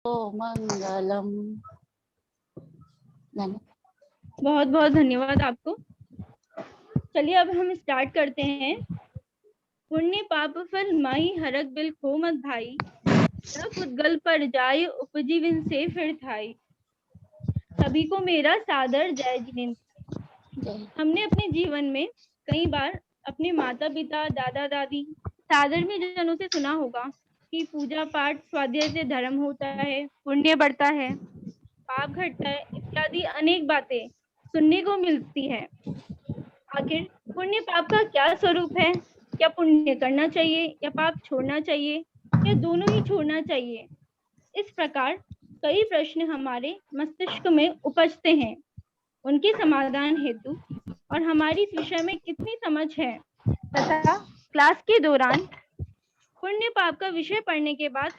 मंगलम। बहुत बहुत धन्यवाद आपको। चलिए अब हम स्टार्ट करते हैं। पुण्य पाप फल माही हरक बिल खो मत भाई, तब उद्गल पर जाय उपजीवन से फिर थाई। सभी को मेरा सादर जय जिनेन्द्र। हमने अपने जीवन में कई बार अपने माता पिता, दादा दादी, साधर्मी जनों से सुना होगा कि पूजा पाठ स्वाध्याय से धर्म होता है, पुण्य बढ़ता है, पाप घटता है, इत्यादि अनेक बातें सुनने को मिलती है। आखिर पुण्य पाप का क्या स्वरूप है? क्या पुण्य करना चाहिए या पाप छोड़ना चाहिए या दोनों ही छोड़ना चाहिए? इस प्रकार कई प्रश्न हमारे मस्तिष्क में उपजते हैं। उनके समाधान हेतु और हमारी इस विषय में कितनी समझ है तथा क्लास के दौरान पुण्य पाप का विषय पढ़ने के बाद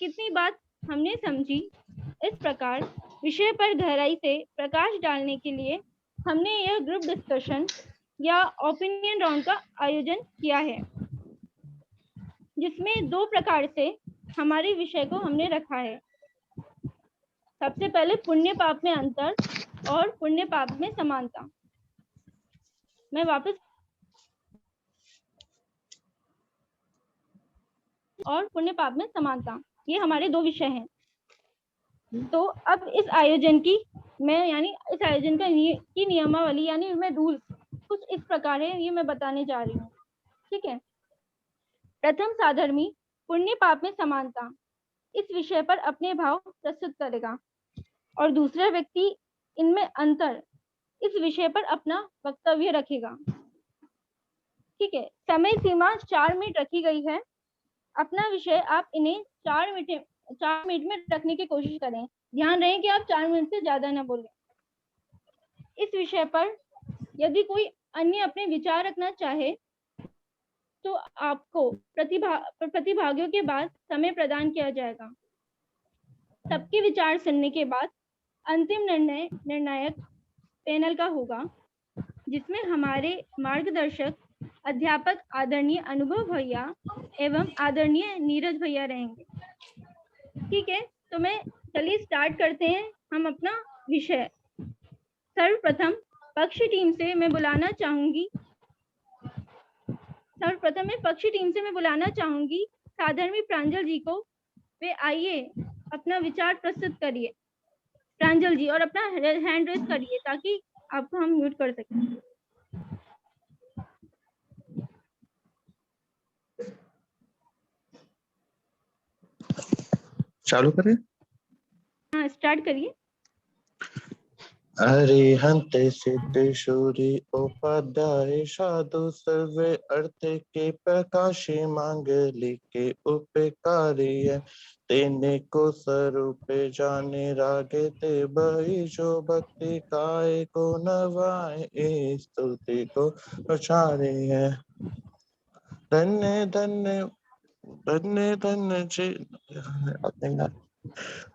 कितनी बात हमने समझी, इस प्रकार विषय पर गहराई से प्रकाश डालने के लिए हमने यह ग्रुप डिस्कशन या ओपिनियन राउंड का आयोजन किया है, जिसमें दो प्रकार से हमारे विषय को हमने रखा है। सबसे पहले पुण्य पाप में अंतर और पुण्य पाप में समानता। मैं वापस और पुण्य पाप में समानता, ये हमारे दो विषय हैं। तो अब इस आयोजन की की नियमावली यानी मैं रूल्स कुछ इस प्रकार है, ये मैं बताने जा रही हूँ। ठीक है। प्रथम साधर्मी पुण्य पाप में समानता इस विषय पर अपने भाव प्रस्तुत करेगा और दूसरा व्यक्ति इनमें अंतर इस विषय पर अपना वक्तव्य रखेगा। ठीक है। समय सीमा 4 मिनट रखी गई है। अपना विषय आप इन्हें 4 मिनट में रखने की कोशिश करें। ध्यान रहे कि आप 4 मिनट से ज्यादा ना बोलें। इस विषय पर यदि कोई अन्य अपने विचार रखना चाहे तो आपको प्रतिभागियों के बाद समय प्रदान किया जाएगा। सबके विचार सुनने के बाद अंतिम निर्णायक पैनल का होगा, जिसमें हमारे मार्गदर्शक अध्यापक आदरणीय अनुभव भैया एवं आदरणीय नीरज भैया रहेंगे। ठीक है। तो मैं चलिए स्टार्ट करते हैं हम अपना विषय। सर्वप्रथम पक्ष टीम से मैं बुलाना चाहूंगी साधर्मी प्रांजल जी को। वे आइए अपना विचार प्रस्तुत करिए प्रांजल जी, और अपना हैंड रेज करिए ताकि आपको हम म्यूट कर सकें। चालू करें? हाँ, स्टार्ट करिए। अरिहंत सिद्धेश्वरी उपाध्याय साधु सर्वे अर्थ के प्रकाशी मांगली के उपकारी है। तेने को स्वरूप जाने रागे ते बही जो भक्ति काय को नवाए स्तुति को उचारे है। धन्य धन्य धन्य धन्य जी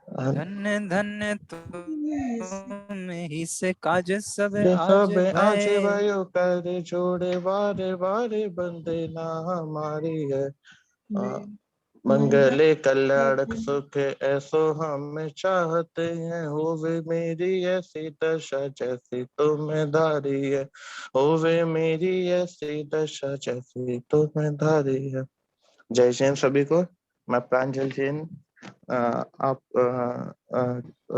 धन्य धन्य तुम ही से काज सब आज भयो कर जोड़े बारे बारे बंदे ना हमारी है। मंगले कल्याणक सुख ऐसो हम चाहते हैं। होवे मेरी ऐसी दशा जैसी तुम्हें धारी है। होवे मेरी ऐसी दशा जैसी तुम्हें धारी है। जय जैन सभी को। मैं प्रांजल जैन आप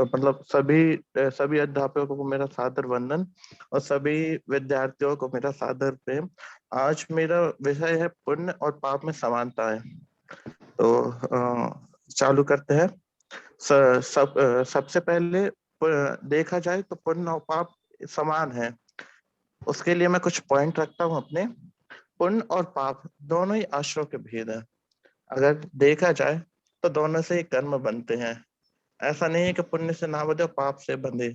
मतलब सभी अध्यापकों को मेरा सादर वंदन और सभी विद्यार्थियों को मेरा सादर प्रेम। आज मेरा विषय है पुण्य और पाप में समानता है। तो चालू करते हैं। सबसे पहले देखा जाए तो पुण्य और पाप समान है। उसके लिए मैं कुछ पॉइंट रखता हूँ अपने। पुण्य और पाप दोनों ही आश्रय के भेद है। अगर देखा जाए तो दोनों से ही कर्म बनते हैं। ऐसा नहीं है कि पुण्य से ना बंधे और पाप से बंधे।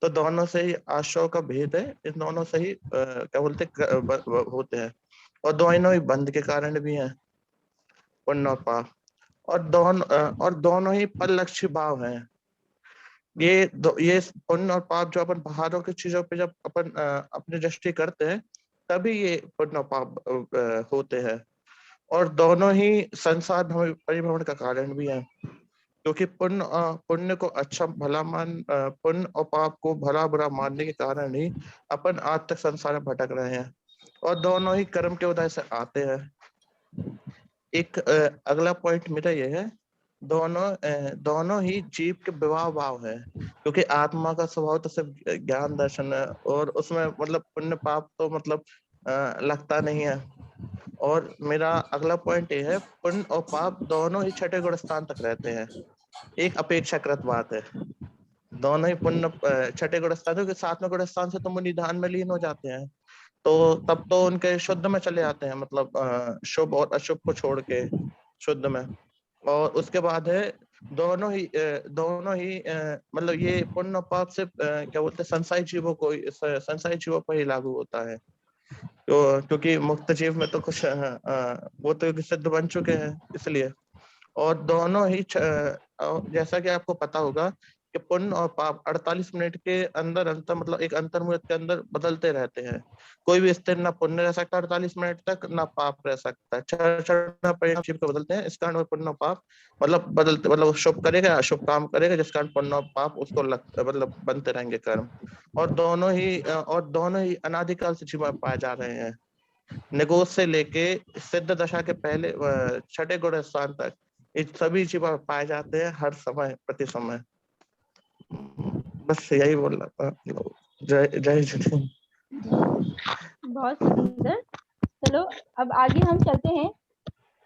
तो दोनों से ही आश्रय का भेद है। इन दोनों से ही क्या बोलते होते हैं और दोनों ही बंध के कारण भी हैं, पुण्य और पाप। और दोनों ही परलक्ष्य भाव हैं। ये पुण्य और पाप जो अपन बाहरों की चीजों पे जब अपन अपनी दृष्टि करते हैं तभी ये पुण्य और पाप होते हैं। और दोनों ही संसार परिभ्रमण का कारण भी है। क्योंकि पुण्य को अच्छा भला पुण्य और पाप को भला बुरा मानने के कारण ही अपन आज तक संसार में भटक रहे हैं, और दोनों ही कर्म के उदय से आते हैं। एक अगला पॉइंट मेरा ये है, दोनों ही जीव के विवाह भाव है, क्योंकि आत्मा का स्वभाव तो सिर्फ ज्ञान दर्शन है, और उसमें मतलब पुण्य पाप तो मतलब लगता नहीं है। और मेरा अगला पॉइंट ये है, पुण्य और पाप दोनों ही छठे गुण स्थान तक रहते हैं। एक अपेक्षाकृत बात है, दोनों ही पुण्य छठे गुण स्थान, क्योंकि सातवें गुण स्थान से तो मुनि ध्यान में लीन हो जाते हैं, तो तब तो उनके शुद्ध में चले आते हैं, मतलब शुभ और अशुभ को छोड़ के शुद्ध में। और उसके बाद है दोनों ही मतलब ये पुण्य और पाप से क्या बोलते हैं, संसारी जीवों पर ही लागू होता है। तो क्योंकि मुक्त जीव में तो कुछ वो तो सिद्ध बन चुके हैं इसलिए। और दोनों ही जैसा कि आपको पता होगा कि पुण्य और पाप 48 मिनट के अंदर अंतर, मतलब एक अंतर्मुहूर्त के अंदर बदलते रहते हैं। कोई भी स्थिर ना पुण्य रह सकता 48 मिनट तक, ना पाप रह सकता है। क्षण परिणाम शिव को बदलते हैं, इस कारण पुण्य और पाप मतलब बदलते, मतलब शुभ करेगा अशुभ काम करेगा, जिस कारण पुण्य और पाप उसको मतलब बनते रहेंगे कर्म। और दोनों ही अनादिकाल से जीवन पाए जा रहे हैं। निगोज से लेके सिद्ध दशा के पहले छठे गुण स्थान तक ये सभी जीव पाए जाते हैं, हर समय प्रति समय। बस यही बोल रहा था। जय जय श्री। बहुत सुंदर। चलो अब आगे हम चलते हैं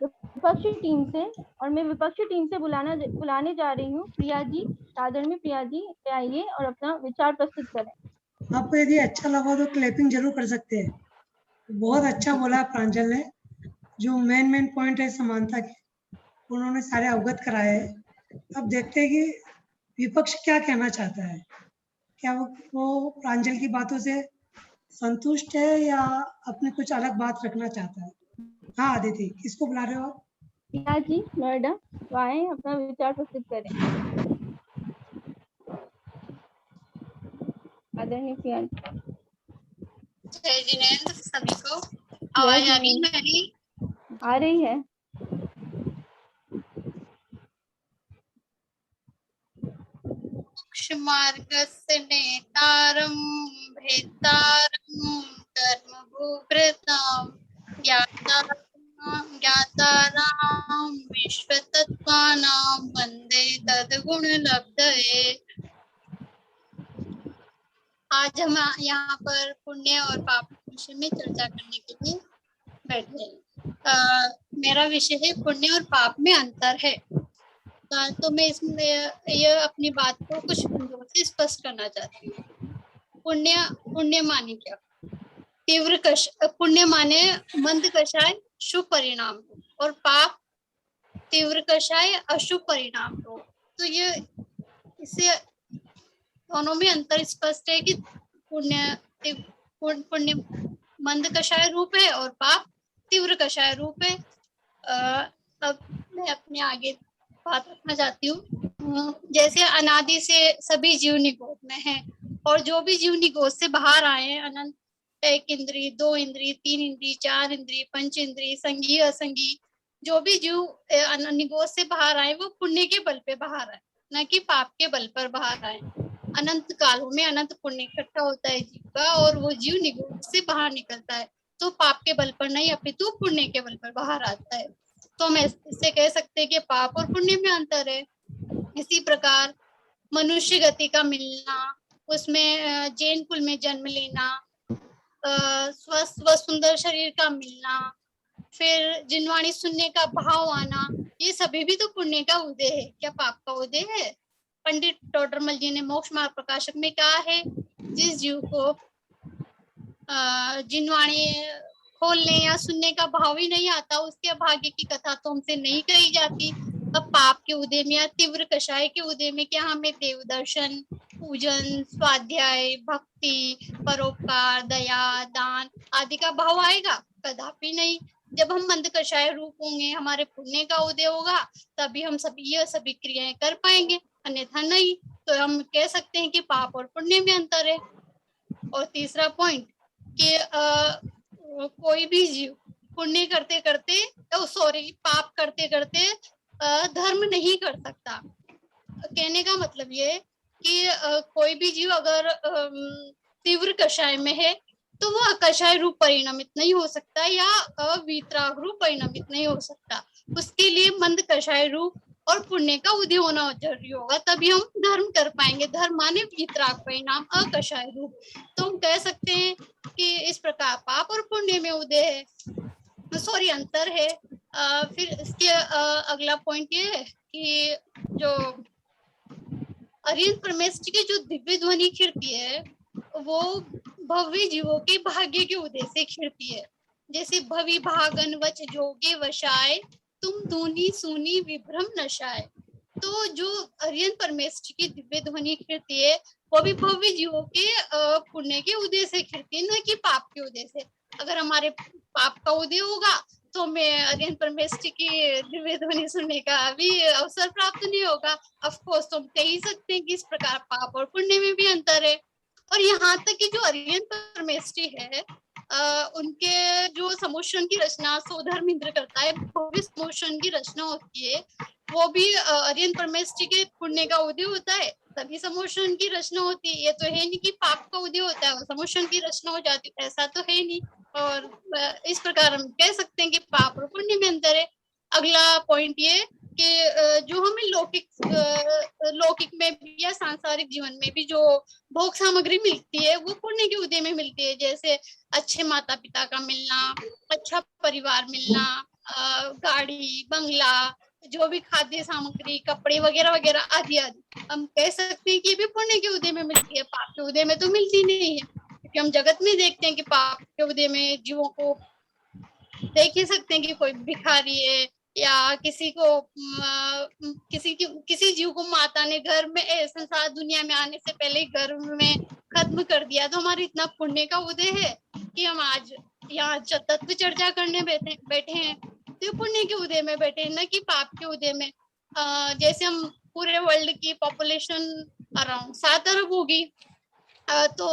विपक्षी टीम से, और मैं विपक्षी टीम से बुलाने जा रही हूँ प्रिया जी। आदरणीय प्रिया जी आइए और अपना विचार प्रस्तुत करें। आपको यदि अच्छा लगा तो क्लैपिंग जरूर कर सकते हैं। बहुत अच्छा बोला प्रांजल ने, जो मेन पॉइंट है समानता के, उन्होंने सारे अवगत कराए हैं। अब देखते हैं कि विपक्ष क्या कहना चाहता है। क्या वो प्रांजल की बातों से संतुष्ट है या अपनी कुछ अलग बात रखना चाहता है? हाँ आदिति, किसको बुला रहे हो आप? प्रिया जी नोएडा, तो आए अपना विचार प्रस्तुत करें। आदरणीय प्रिया जी। जय जिनेंद्र सभी को। आवाज आ रही है मेरी? आ रही है। मार्गस्य नेतारं भेत्तारं कर्मभूभृतां ज्ञातारां विश्वतत्त्वानां वन्दे तद्गुणलब्धये। आज हम यहाँ पर पुण्य और पाप के विषय में चर्चा करने के लिए बैठे हैं। मेरा विषय है पुण्य और पाप में अंतर है। तो मैं इसमें यह अपनी बात को कुछ बिंदुओं से स्पष्ट करना चाहती हूँ। पुण्य माने क्या? पुण्य माने मंद कषाय शुभ परिणाम हो, और पाप तीव्र कषाय अशुभ परिणाम हो। तो ये इससे दोनों में अंतर स्पष्ट है कि पुण्य मंद कषाय रूप है और पाप तीव्र कषाय रूप है। अब मैं अपने आगे बात रखना चाहती हूँ। जैसे अनादि से सभी जीव निगोद में हैं, और जो भी जीव निगोद से बाहर आए हैं, अनंत, एक इंद्री, दो इंद्री, तीन इंद्री, चार इंद्री, पंच इंद्री, संगी असंगी, जो भी जीव निगोद से बाहर आए वो पुण्य के बल पे बाहर आए, न कि पाप के बल पर बाहर आए। अनंत कालों में अनंत पुण्य इकट्ठा होता है जीव का, और वो जीव निगोद से बाहर निकलता है, तो पाप के बल पर नहीं अपितु पुण्य के बल पर बाहर आता है। तो हम इससे कह सकते हैं कि पाप और पुण्य में अंतर है। इसी प्रकार मनुष्य गति का मिलना, उसमें जैन कुल में जन्म लेना, स्वस्थ व सुंदर शरीर का मिलना, फिर जिनवाणी सुनने का भाव आना, ये सभी भी तो पुण्य का उदय है, क्या पाप का उदय है? पंडित टोडरमल जी ने मोक्ष मार्ग प्रकाशक में कहा है, जिस जीव को जिनवाणी खोलने या सुनने का भाव ही नहीं आता, उसके भाग्य की कथा तो हमसे नहीं कही जाती। अब पाप के उदय में या तीव्र कषाय के उदय में क्या हमें देव दर्शन, पूजन, स्वाध्याय, भक्ति, परोपकार, दया, दान आदि का भाव आएगा? कदापि नहीं। जब हम मंद कषाय रूप होंगे, हमारे पुण्य का उदय होगा, तभी हम सभी क्रियाएं कर पाएंगे, अन्यथा नहीं। तो हम कह सकते हैं कि पाप और पुण्य में अंतर है। और तीसरा पॉइंट कि कोई भी जीव पुण्य करते करते पाप करते करते धर्म नहीं कर सकता। कहने का मतलब ये है कि कोई भी जीव अगर तीव्र कषाय में है तो वो अकषाय रूप परिणमित नहीं हो सकता या अवितराग रूप परिणमित नहीं हो सकता। उसके लिए मंद कषाय रूप और पुण्य का उदय होना जरूरी होगा, तभी हम धर्म कर पाएंगे। धर्म माने वितराग परिणाम, अकषाय रूप। तो हम कह सकते हैं कि इस प्रकार पाप और पुण्य में उदय है, सॉरी अंतर है। फिर इसके अगला पॉइंट ये है कि जो अरिहंत परमेष्ठी की जो दिव्य ध्वनि खिड़ती है वो भव्य जीवों के भाग्य के उदय से खिड़ती है। जैसे भवि भागन वच जोगे वशाय, तुम दूनी सुनी विभ्रम नशाय। तो जो अरिहंत परमेष्ठी की दिव्य ध्वनि खिड़ती है वो भी भव्य जीवों के पुण्य के उदय से खिड़ती है, न कि पाप के उदय से। अगर हमारे पाप का उदय होगा तो हमें अरिहंत परमेष्ठी की दिव्य ध्वनि सुनने का भी अवसर प्राप्त नहीं होगा। ऑफ कोर्स तो हम कह ही सकते हैं कि इस प्रकार पाप और पुण्य में भी अंतर है। और यहाँ तक कि जो अरिहंत परमेष्ठी है उनके जो समोषण की रचना सौधर्मेंद्र करता है, भव्य समोषण की रचना होती है, वो भी अरिहंत परमेष्ठी के पुण्य का उदय होता है तभी समोषण की रचना होती है। ये तो है नहीं कि पाप का उदय होता है समोषण की रचना हो जाती है, ऐसा तो है नहीं। और इस प्रकार हम कह सकते हैं कि पाप और पुण्य में अंतर है। अगला पॉइंट ये कि जो हमें लौकिक में भी या सांसारिक जीवन में भी जो भोग सामग्री मिलती है वो पुण्य के उदय में मिलती है। जैसे अच्छे माता पिता का मिलना, अच्छा परिवार मिलना, गाड़ी बंगला, जो भी खाद्य सामग्री, कपड़े वगैरह वगैरह आदि आदि, हम कह सकते हैं कि ये भी पुण्य के उदय में मिलती है, पाप के उदय में तो मिलती नहीं है। क्योंकि हम जगत में देखते हैं कि पाप के उदय में जीवों को देख ही सकते हैं कि कोई भिखारी है या किसी जीव को माता ने घर में संसार दुनिया में आने से पहले घर में खत्म कर दिया। तो हमारे इतना पुण्य का उदय है कि हम आज यहाँ तत्व चर्चा करने बैठे हैं, तो पुण्य के उदय में बैठे हैं, न कि पाप के उदय में। जैसे हम पूरे वर्ल्ड की पॉपुलेशन अराउंड 7 अरब होगी, तो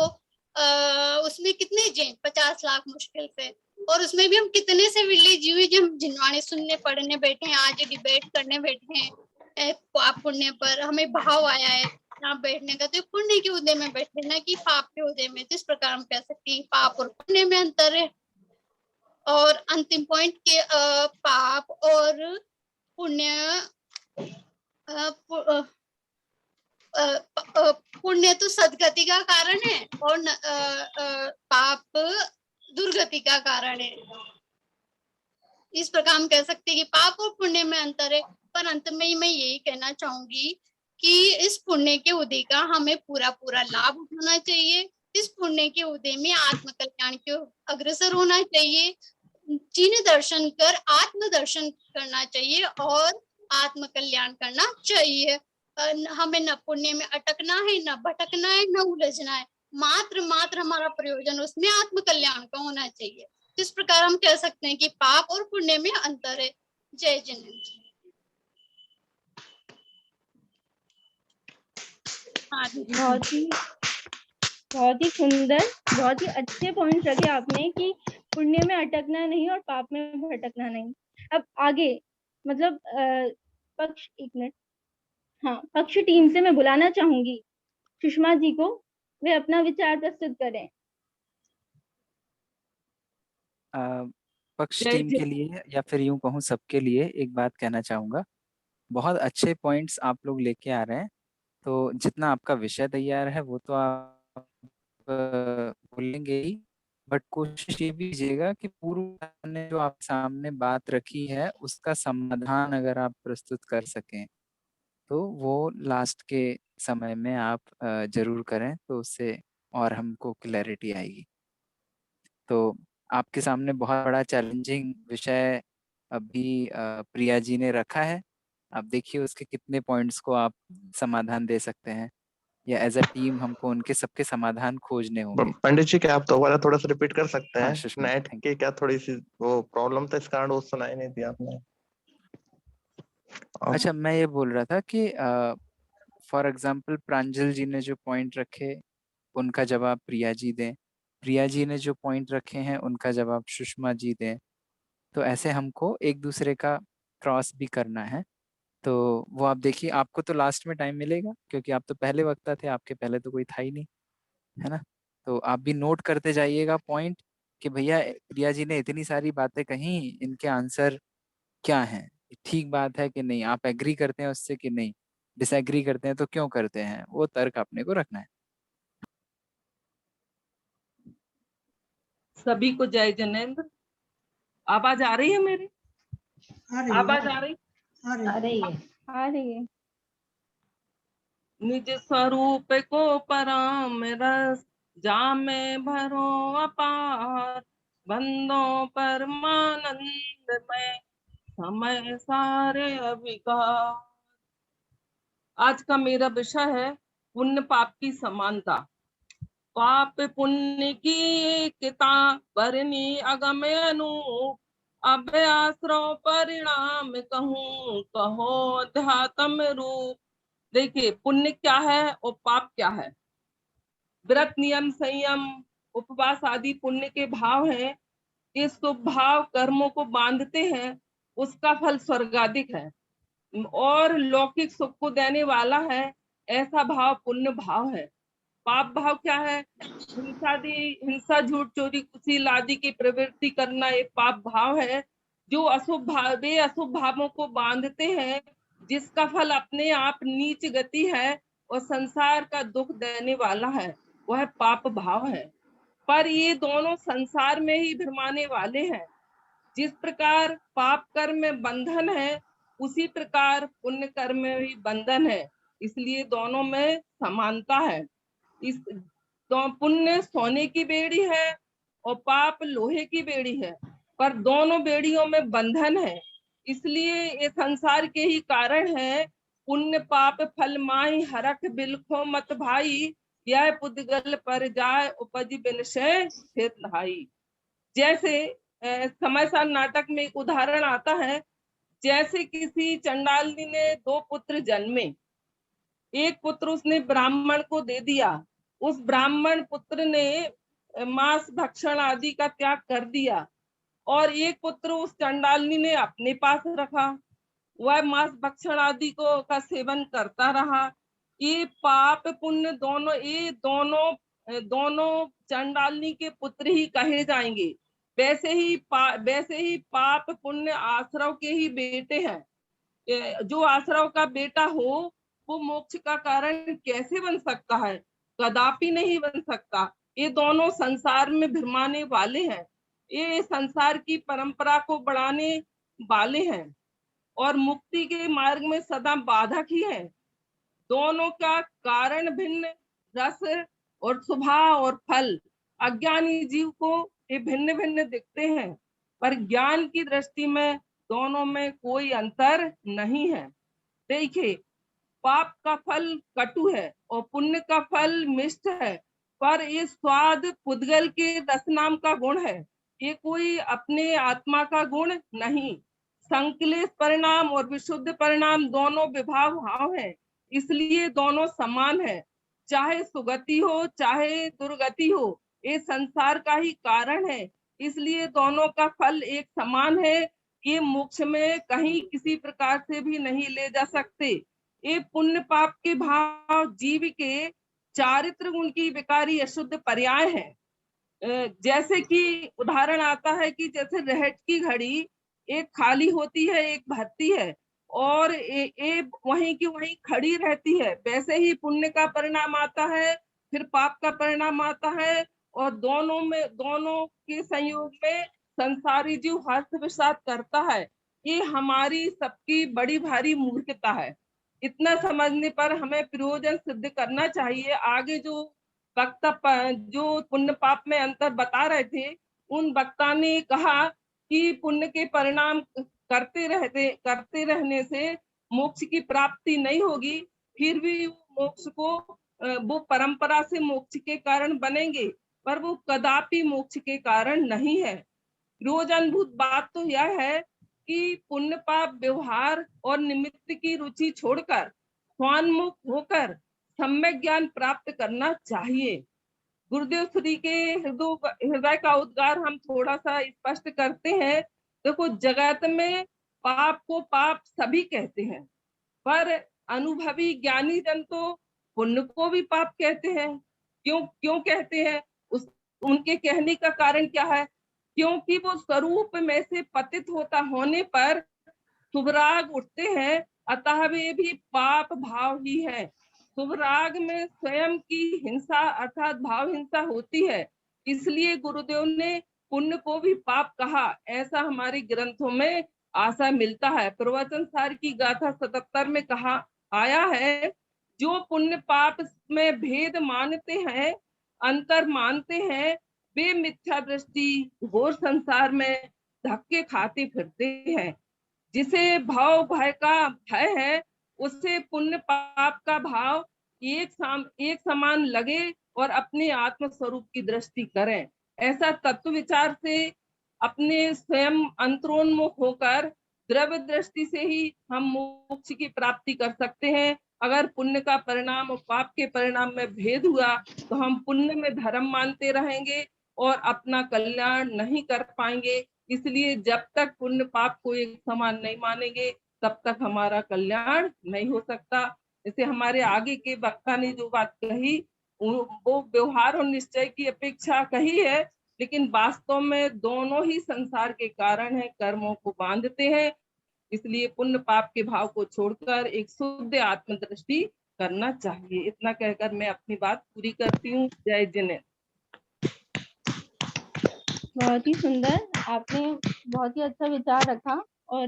उसमें कितने जैन 50 लाख मुश्किल से, और उसमें भी हम कितने से विरले जीव हैं जो हम जिनवाणी सुनने पढ़ने बैठे हैं, आज डिबेट करने बैठे हैं पाप पुण्य पर, हमें भाव आया है यहाँ बैठने का, तो पुण्य के उदय में बैठे ना कि पाप के उदय में। तो इस प्रकार हम कह सकते हैं पाप और पुण्य में अंतर है। और अंतिम पॉइंट के पाप और पुण्य, पुण्य तो सदगति का कारण है और पाप दुर्गति का कारण है। इस प्रकार हम कह सकते हैं कि पाप और पुण्य में अंतर है। पर अंत में मैं यही कहना चाहूंगी कि इस पुण्य के उदय का हमें पूरा पूरा लाभ उठाना चाहिए। इस पुण्य के उदय में आत्म कल्याण के अग्रसर होना चाहिए, जिन्हें दर्शन कर आत्म दर्शन करना चाहिए और आत्म कल्याण करना चाहिए। हमें न पुण्य में अटकना है, न भटकना है, न उलझना है। मात्र हमारा प्रयोजन उसमें आत्म कल्याण का होना चाहिए। इस प्रकार हम कह सकते हैं कि पाप और पुण्य में अंतर है। जय जिनेन्द्र। बहुत ही सुंदर, बहुत ही अच्छे पॉइंट रखे आपने कि पुण्य में अटकना नहीं और पाप में भटकना नहीं। अब आगे मतलब पक्ष, एक मिनट, हाँ, पक्ष टीम से मैं बुलाना चाहूंगी सुषमा जी को, वे अपना विचार प्रस्तुत करें। पक्ष टीम के लिए या फिर यूं कहूं सबके लिए एक बात कहना चाहूंगा। बहुत अच्छे पॉइंट्स आप लोग लेके आ रहे हैं, तो जितना आपका विषय तैयार है वो तो आप बोलेंगे ही, बट कोशिश ये भी कीजिएगा कि पूर्व ने जो आप सामने बात रखी है उसका समाधान अगर आप प्रस्तुत कर सकें तो वो लास्ट के समय में आप जरूर करें, तो उससे और हमको क्लैरिटी आएगी। तो आपके सामने बहुत बड़ा चैलेंजिंग विषय अभी प्रिया जी ने रखा है। आप देखिए उसके कितने पॉइंट्स को आप समाधान दे सकते हैं, या एज अ टीम हमको उनके सबके समाधान खोजने होंगे। पंडित जी क्या आप दोबारा थोड़ा सा रिपीट कर सकते हाँ, हैं? सुषमा जी, नेट की क्या थोड़ी सी वो प्रॉब्लम था, इस कारण वो सुनाई नहीं दिया आपने। अच्छा, मैं ये बोल रहा था कि फॉर एग्जाम्पल प्रांजल जी ने जो पॉइंट रखे उनका जवाब प्रिया जी दें, प्रिया जी ने जो पॉइंट रखे हैं उनका जवाब सुषमा जी दें। तो ऐसे हमको एक दूसरे का क्रॉस भी करना है। तो वो आप देखिए, आपको तो लास्ट में टाइम मिलेगा क्योंकि आप तो पहले वक्ता थे, आपके पहले तो कोई था ही नहीं, है ना। तो आप भी नोट करते जाइएगा पॉइंट कि भैया प्रिया जी ने इतनी सारी बातें कही, इनके आंसर क्या हैं, ठीक बात है कि नहीं, आप एग्री करते हैं उससे कि नहीं, डिसएग्री करते हैं तो क्यों करते हैं, वो तर्क अपने को रखना है। सभी को जय जनेन्द्र। आवाज आ रही है मेरी? आ रही है, आवाज आ रही? आ रही है। आ रही है। निज स्वरूप को परम रस जामे भरो अपार, बंदो परमानंद में समय सारे अविकार। आज का मेरा विषय है पुण्य पाप की समानता। पाप पुण्य की एकता बरनी अगम अनूप, अब आश्रव परिणाम कहूँ कहो अध्यात्म रूप। देखिए, पुण्य क्या है और पाप क्या है। व्रत नियम संयम उपवास आदि पुण्य के भाव हैं। ये शुभ भाव कर्मों को बांधते हैं, उसका फल स्वर्गाधिक है और लौकिक सुख को देने वाला है। ऐसा भाव पुण्य भाव है। पाप भाव क्या है? हिंसा झूठ चोरी कुशील आदि की प्रवृत्ति करना एक पाप भाव है, जो अशुभ भाव वे अशुभ भावों को बांधते हैं, जिसका फल अपने आप नीच गति है और संसार का दुख देने वाला है, वह पाप भाव है। पर ये दोनों संसार में ही भ्रमाने वाले हैं। जिस प्रकार पाप कर्म में बंधन है, उसी प्रकार पुण्य कर्म में भी बंधन है, इसलिए दोनों में समानता है। इस तो पुण्य सोने की बेड़ी है और पाप लोहे की बेड़ी है, पर दोनों बेड़ियों में बंधन है, इसलिए ये संसार के ही कारण है। पुण्य पाप फल माही हरख बिलखो मत भाई, यह पुद्गल पर जाय उपज बिनशय खेत नहाई। जैसे समय साल नाटक में एक उदाहरण आता है। जैसे किसी चंडालनी ने 2 पुत्र जन्मे। एक पुत्र उसने ब्राह्मण को दे दिया। उस ब्राह्मण पुत्र ने मांस भक्षण आदि का त्याग कर दिया और एक पुत्र उस चंडालनी ने अपने पास रखा। वह मांस भक्षण आदि को का सेवन करता रहा। ये पाप पुण्य दोनों चंडालनी के पुत्र ही कहे जाएंगे। वैसे ही पाप पुण्य आश्रव के ही बेटे हैं। जो आश्रव का बेटा हो वो मोक्ष का कारण कैसे बन सकता है? कदापि नहीं बन सकता। ये दोनों संसार में भ्रमाने वाले हैं। ये संसार की परंपरा को बढ़ाने वाले हैं और मुक्ति के मार्ग में सदा बाधक ही है। दोनों का कारण भिन्न, रस और स्वभाव और फल अज्ञानी जीव को ये भिन्न भिन्न दिखते हैं, पर ज्ञान की दृष्टि में दोनों में कोई अंतर नहीं है। देखिए, पाप का फल कटु है और पुण्य का फल मिष्ट है, पर ये स्वाद पुद्गल के रस नाम का गुण है, ये कोई अपने आत्मा का गुण नहीं। संकलेश परिणाम और विशुद्ध परिणाम दोनों विभाव भाव है, इसलिए दोनों समान है। चाहे सुगति हो चाहे दुर्गति हो, ये संसार का ही कारण है, इसलिए दोनों का फल एक समान है। ये मोक्ष में कहीं किसी प्रकार से भी नहीं ले जा सकते। ये पुण्य पाप के भाव जीव के चारित्र गुण की विकारी अशुद्ध पर्याय है। जैसे कि उदाहरण आता है कि जैसे रहट की घड़ी एक खाली होती है एक भरती है और वहीं की वहीं खड़ी रहती है, वैसे ही पुण्य का परिणाम आता है फिर पाप का परिणाम आता है और दोनों के संयोग में संसारी जीव हर्ष विषाद करता है। ये हमारी सबकी बड़ी भारी मूर्खता है। इतना समझने पर हमें प्रयोजन सिद्ध करना चाहिए। आगे जो वक्ता जो पुण्य पाप में अंतर बता रहे थे, उन वक्ता ने कहा कि पुण्य के परिणाम करते रहने से मोक्ष की प्राप्ति नहीं होगी, फिर भी मोक्ष को वो परंपरा से मोक्ष के कारण बनेंगे, पर वो कदापि मोक्ष के कारण नहीं है। प्रयोजनभूत बात तो यह है कि पुण्य पाप व्यवहार और निमित्त की रुचि छोड़कर स्वान्मुख होकर सम्यक ज्ञान प्राप्त करना चाहिए। गुरुदेव श्री के हृदय का उद्गार हम थोड़ा सा स्पष्ट करते हैं। देखो, जगत में पाप को पाप सभी कहते हैं, पर अनुभवी ज्ञानी जन तो पुण्य को भी पाप कहते हैं। क्यों क्यों कहते हैं? उनके कहने का कारण क्या है? क्योंकि वो स्वरूप में से पतित होने पर शुभ राग उठते हैं, अतः वे भी पाप भाव ही है। शुभ राग में स्वयं की हिंसा अर्थात भाव हिंसा होती है, इसलिए गुरुदेव ने पुण्य को भी पाप कहा, ऐसा हमारे ग्रंथों में आशा मिलता है। प्रवचन सार की गाथा 77 में कहा आया है, जो पुण्य पाप में भेद मानते हैं, अंतर मानते हैं, वे मिथ्या दृष्टि घोर संसार में धक्के खाते फिरते हैं। जिसे भाव भय का भय है, उससे पुण्य पाप का भाव एक समान लगे और अपने आत्म स्वरूप की दृष्टि करें। ऐसा तत्व विचार से अपने स्वयं अंतरोन्मुख होकर द्रव्य दृष्टि से ही हम मोक्ष की प्राप्ति कर सकते हैं। अगर पुण्य का परिणाम और पाप के परिणाम में भेद हुआ तो हम पुण्य में धर्म मानते रहेंगे और अपना कल्याण नहीं कर पाएंगे। इसलिए जब तक पुण्य पाप को एक समान नहीं मानेंगे तब तक हमारा कल्याण नहीं हो सकता। जैसे हमारे आगे के वक्ता ने जो बात कही वो व्यवहार और निश्चय की अपेक्षा कही है, लेकिन वास्तव में दोनों ही संसार के कारण है, कर्मों को बांधते हैं। इसलिए पुण्य पाप के भाव को छोड़कर एक शुद्ध आत्मदृष्टि करना चाहिए। इतना कहकर मैं अपनी बात पूरी करती हूँ। जय जिनेन्द्र। बहुत ही सुंदर, आपने बहुत ही अच्छा विचार रखा। और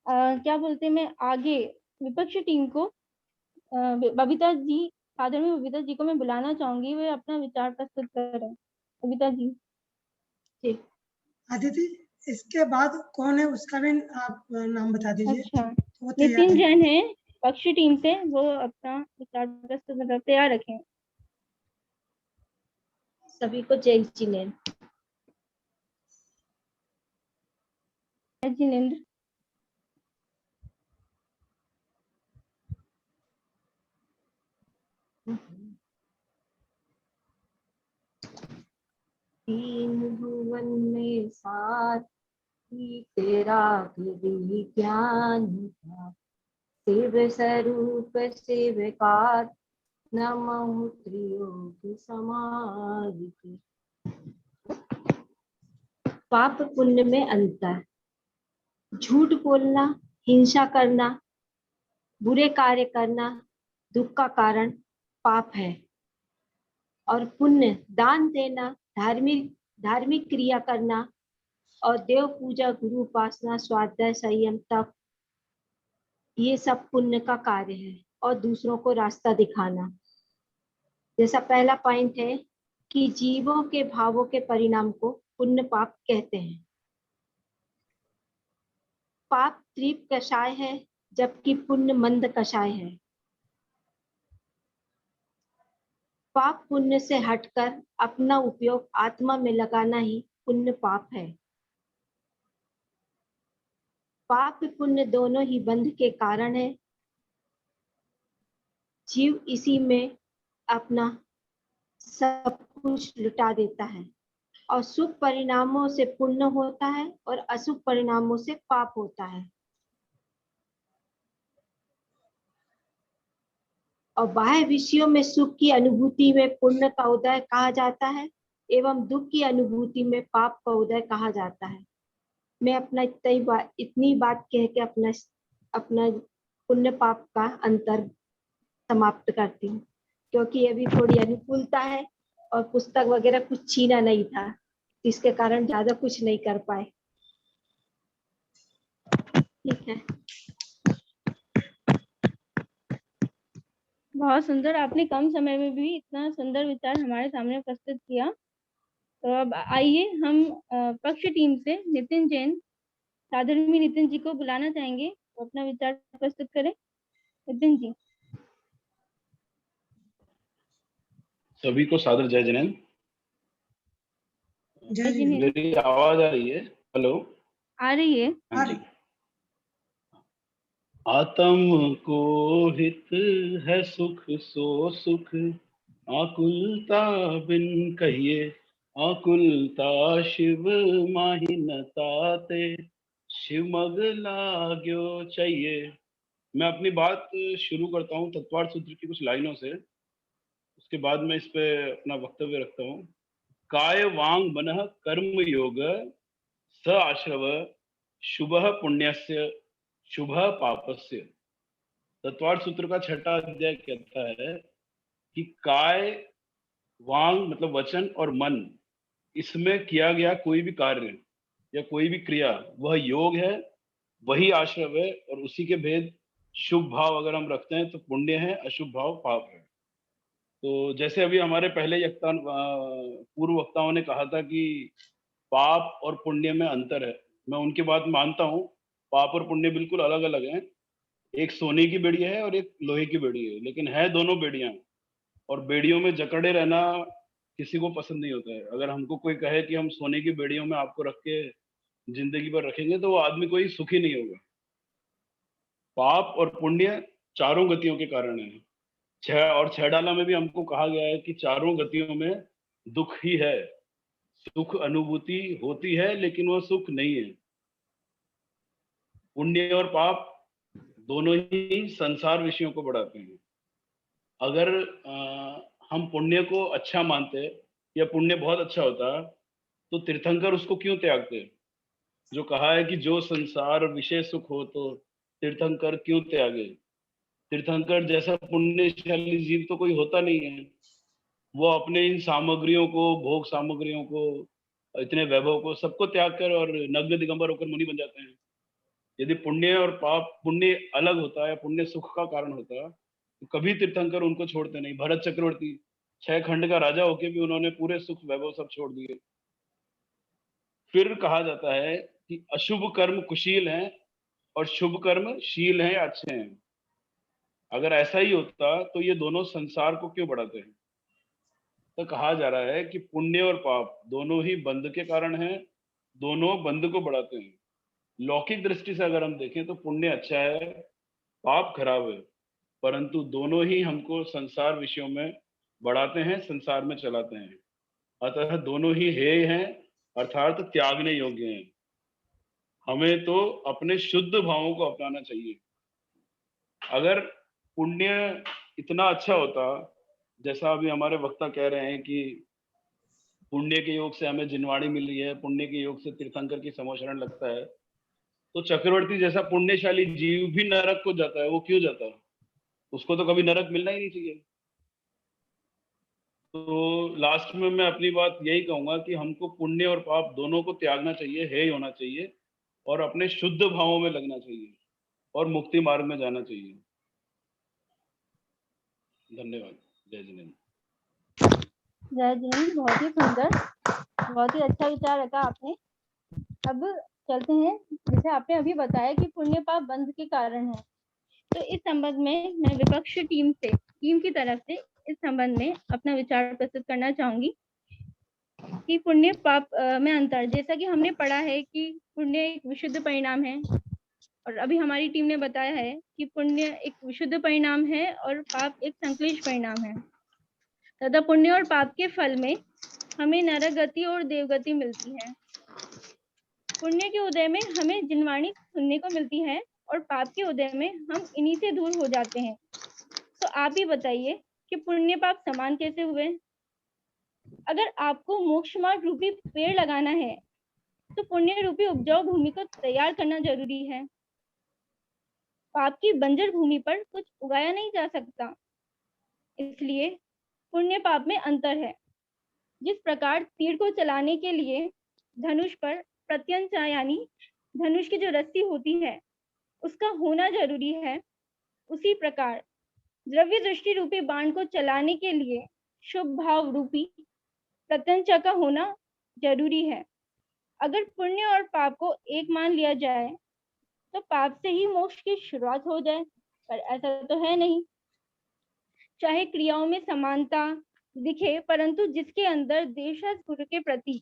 क्या बोलते हैं, मैं आगे विपक्ष टीम को बबीता जी, फादर में बबीता जी को मैं बुलाना चाहूंगी, वे अपना विचार प्रस्तुत करें। बबीता जी। ठीक, अदिति इसके बाद कौन है उसका भी आप नाम बता दीजिए। अच्छा, वो तैयार नितिन है। जैन है पक्ष टीम से, वो अपना विचार प्रस्तुत मतलब तैयार रखें। सभी को जय जिनेन्द्र। जय जिनेन्द्र। तीन भुवन में साथ ही तेरा गिरी ज्ञान था, शिव स्वरूप शिवकार नमः त्रियोग समाधि। पाप पुण्य में अंतर। झूठ बोलना, हिंसा करना, बुरे कार्य करना दुख का कारण पाप है, और पुण्य दान देना, धार्मिक क्रिया करना और देव पूजा, गुरु उपासना, स्वाध्याय, संयम, तप, ये सब पुण्य का कार्य है। और दूसरों को रास्ता दिखाना। जैसा पहला पॉइंट है कि जीवों के भावों के परिणाम को पुण्य पाप कहते हैं। पाप तीव्र कषाय है जबकि पुण्य मंद कषाय है। पाप पुण्य से हटकर अपना उपयोग आत्मा में लगाना ही पुण्य पाप है। पाप पुण्य दोनों ही बंध के कारण है। जीव इसी में अपना सब कुछ लुटा देता है, और शुभ परिणामों से पुण्य होता है और अशुभ परिणामों से पाप होता है। और बाह्य विषयों में सुख की अनुभूति में पुण्य का उदय कहा जाता है, एवं दुख की अनुभूति में पाप का उदय कहा जाता है। मैं अपना इतनी बात कह के अपना पुण्य पाप का अंतर समाप्त करती हूँ, क्योंकि अभी थोड़ी अनुकूलता है और पुस्तक वगैरह कुछ छीना नहीं था, इसके कारण ज्यादा कुछ नहीं कर पाए। ठीक है। बहुत सुंदर, आपने कम समय में भी इतना सुंदर विचार हमारे सामने प्रस्तुत किया। तो अब आइए हम पक्ष टीम से नितिन जैन, साधर्मी नितिन जी को बुलाना चाहेंगे, तो अपना विचार प्रस्तुत करें। नितिन जी। सभी को सादर जय जिनेन्द्र। जय जिनेन्द्र। मेरी आवाज आ रही है? हेलो, आ रही है। हाँ जी। आत्म को हित है सुख सो सुख, आकुलता बिन कहिए, आकुलता शिव माही न ताते, शिव मग लाग्यो चाहिए, मैं अपनी बात शुरू करता हूँ तत्वार्थ सूत्र की कुछ लाइनों से, उसके बाद मैं इस पे अपना वक्तव्य रखता हूँ। काय वांग मनः कर्म योग स आश्रव शुभः पुण्यस्य शुभः पापस्य। तत्वार्थ सूत्र का 6वां अध्याय कहता है कि काय वांग मतलब वचन और मन, इसमें किया गया कोई भी कार्य या कोई भी क्रिया वह योग है, वही आश्रव है, और उसी के भेद शुभ भाव अगर हम रखते हैं तो पुण्य है, अशुभ भाव पाप है। तो जैसे अभी हमारे पहले पूर्व वक्ताओं ने कहा था कि पाप और पुण्य में अंतर है, मैं उनकी बात मानता हूँ। पाप और पुण्य बिल्कुल अलग अलग हैं। एक सोने की बेड़ी है और एक लोहे की बेड़ी है, लेकिन है दोनों बेड़ियां, और बेड़ियों में जकड़े रहना किसी को पसंद नहीं होता है। अगर हमको कोई कहे कि हम सोने की बेड़ियों में आपको रख के जिंदगी भर रखेंगे तो वो आदमी कोई सुखी नहीं होगा। पाप और पुण्य चारों गतियों के कारण है। 6 डाला में भी हमको कहा गया है कि चारों गतियों में दुख ही है। सुख अनुभूति होती है लेकिन वह सुख नहीं है। पुण्य और पाप दोनों ही संसार विषयों को बढ़ाते हैं। अगर हम पुण्य को अच्छा मानते या पुण्य बहुत अच्छा होता तो तीर्थंकर उसको क्यों त्यागते? जो कहा है कि जो संसार विषय सुख हो तो तीर्थंकर क्यों त्यागे। तीर्थंकर जैसा पुण्यशाली जीव तो कोई होता नहीं है। वो अपने इन सामग्रियों को, भोग सामग्रियों को, इतने वैभव को, सबको त्याग कर और नग्न दिगंबर होकर मुनि बन जाते हैं। यदि पुण्य और पाप, पुण्य अलग होता है, पुण्य सुख का कारण होता, तो कभी तीर्थंकर उनको छोड़ते नहीं। भरत चक्रवर्ती 6 खंड का राजा होके भी उन्होंने पूरे सुख वैभव सब छोड़ दिए। फिर कहा जाता है कि अशुभ कर्म कुशील हैं और शुभ कर्म शील हैं, अच्छे हैं। अगर ऐसा ही होता तो ये दोनों संसार को क्यों बढ़ाते हैं? तो कहा जा रहा है कि पुण्य और पाप दोनों ही बंध के कारण हैं, दोनों बंध को बढ़ाते हैं। लौकिक दृष्टि से अगर हम देखें तो पुण्य अच्छा है, पाप खराब है, परंतु दोनों ही हमको संसार विषयों में बढ़ाते हैं, संसार में चलाते हैं। अतः दोनों ही हेय हैं, अर्थात त्यागने योग्य हैं। हमें तो अपने शुद्ध भावों को अपनाना चाहिए। अगर पुण्य इतना अच्छा होता, जैसा अभी हमारे वक्ता कह रहे हैं कि पुण्य के योग से हमें जिनवाणी मिल रही है, पुण्य के योग से तीर्थंकर की समोशरण लगता है, तो चक्रवर्ती जैसा पुण्यशाली जीव भी नरक को जाता है। वो क्यों जाता है? उसको तो कभी नरक मिलना ही नहीं चाहिए। तो लास्ट में मैं अपनी बात यही कहूंगा कि हमको पुण्य और पाप दोनों को त्यागना चाहिए, हेय होना चाहिए, और अपने शुद्ध भावों में लगना चाहिए और मुक्ति मार्ग में जाना चाहिए। धन्यवाद। जय जिनेन्द्र। जय जिनेन्द्र, बहुत ही सुंदर, बहुत ही अच्छा विचार रखा आपने। अब चलते हैं, जैसे आपने अभी बताया कि पुण्य पाप बंध के कारण है, तो इस संबंध में मैं विपक्ष टीम की तरफ से इस संबंध में अपना विचार प्रस्तुत करना चाहूंगी कि पुण्य पाप में अंतर। जैसा कि हमने पढ़ा है कि पुण्य एक विशुद्ध परिणाम है, और अभी हमारी टीम ने बताया है कि पुण्य एक विशुद्ध परिणाम है और पाप एक संक्लिष्ट परिणाम है। तथा पुण्य और पाप के फल में हमें नरक गति और देवगति मिलती है। पुण्य के उदय में हमें जिनवाणी सुनने को मिलती है और पाप के उदय में हम इन्हीं से दूर हो जाते हैं। तो आप ही बताइए कि पुण्य पाप समान कैसे हुए? अगर आपको मोक्ष मार्ग रूपी पेड़ लगाना है तो पुण्य रूपी उपजाऊ भूमि को तैयार करना जरूरी है। पाप की बंजर भूमि पर कुछ उगाया नहीं जा सकता। इसलिए पुण्य पाप में अंतर है। जिस प्रकार तीर को चलाने के लिए धनुष पर प्रत्यंचा यानी धनुष की जो रस्सी होती है उसका होना जरूरी है, उसी प्रकार द्रव्य दृष्टि रूपी बाण को चलाने के लिए शुभ भाव रूपी प्रत्यंचा का होना जरूरी है। अगर पुण्य और पाप को एक मान लिया जाए तो पाप से ही मोक्ष की शुरुआत हो जाए, पर ऐसा तो है नहीं। चाहे क्रियाओं में समानता दिखे, परंतु जिसके अंदर देशज गुरु के प्रति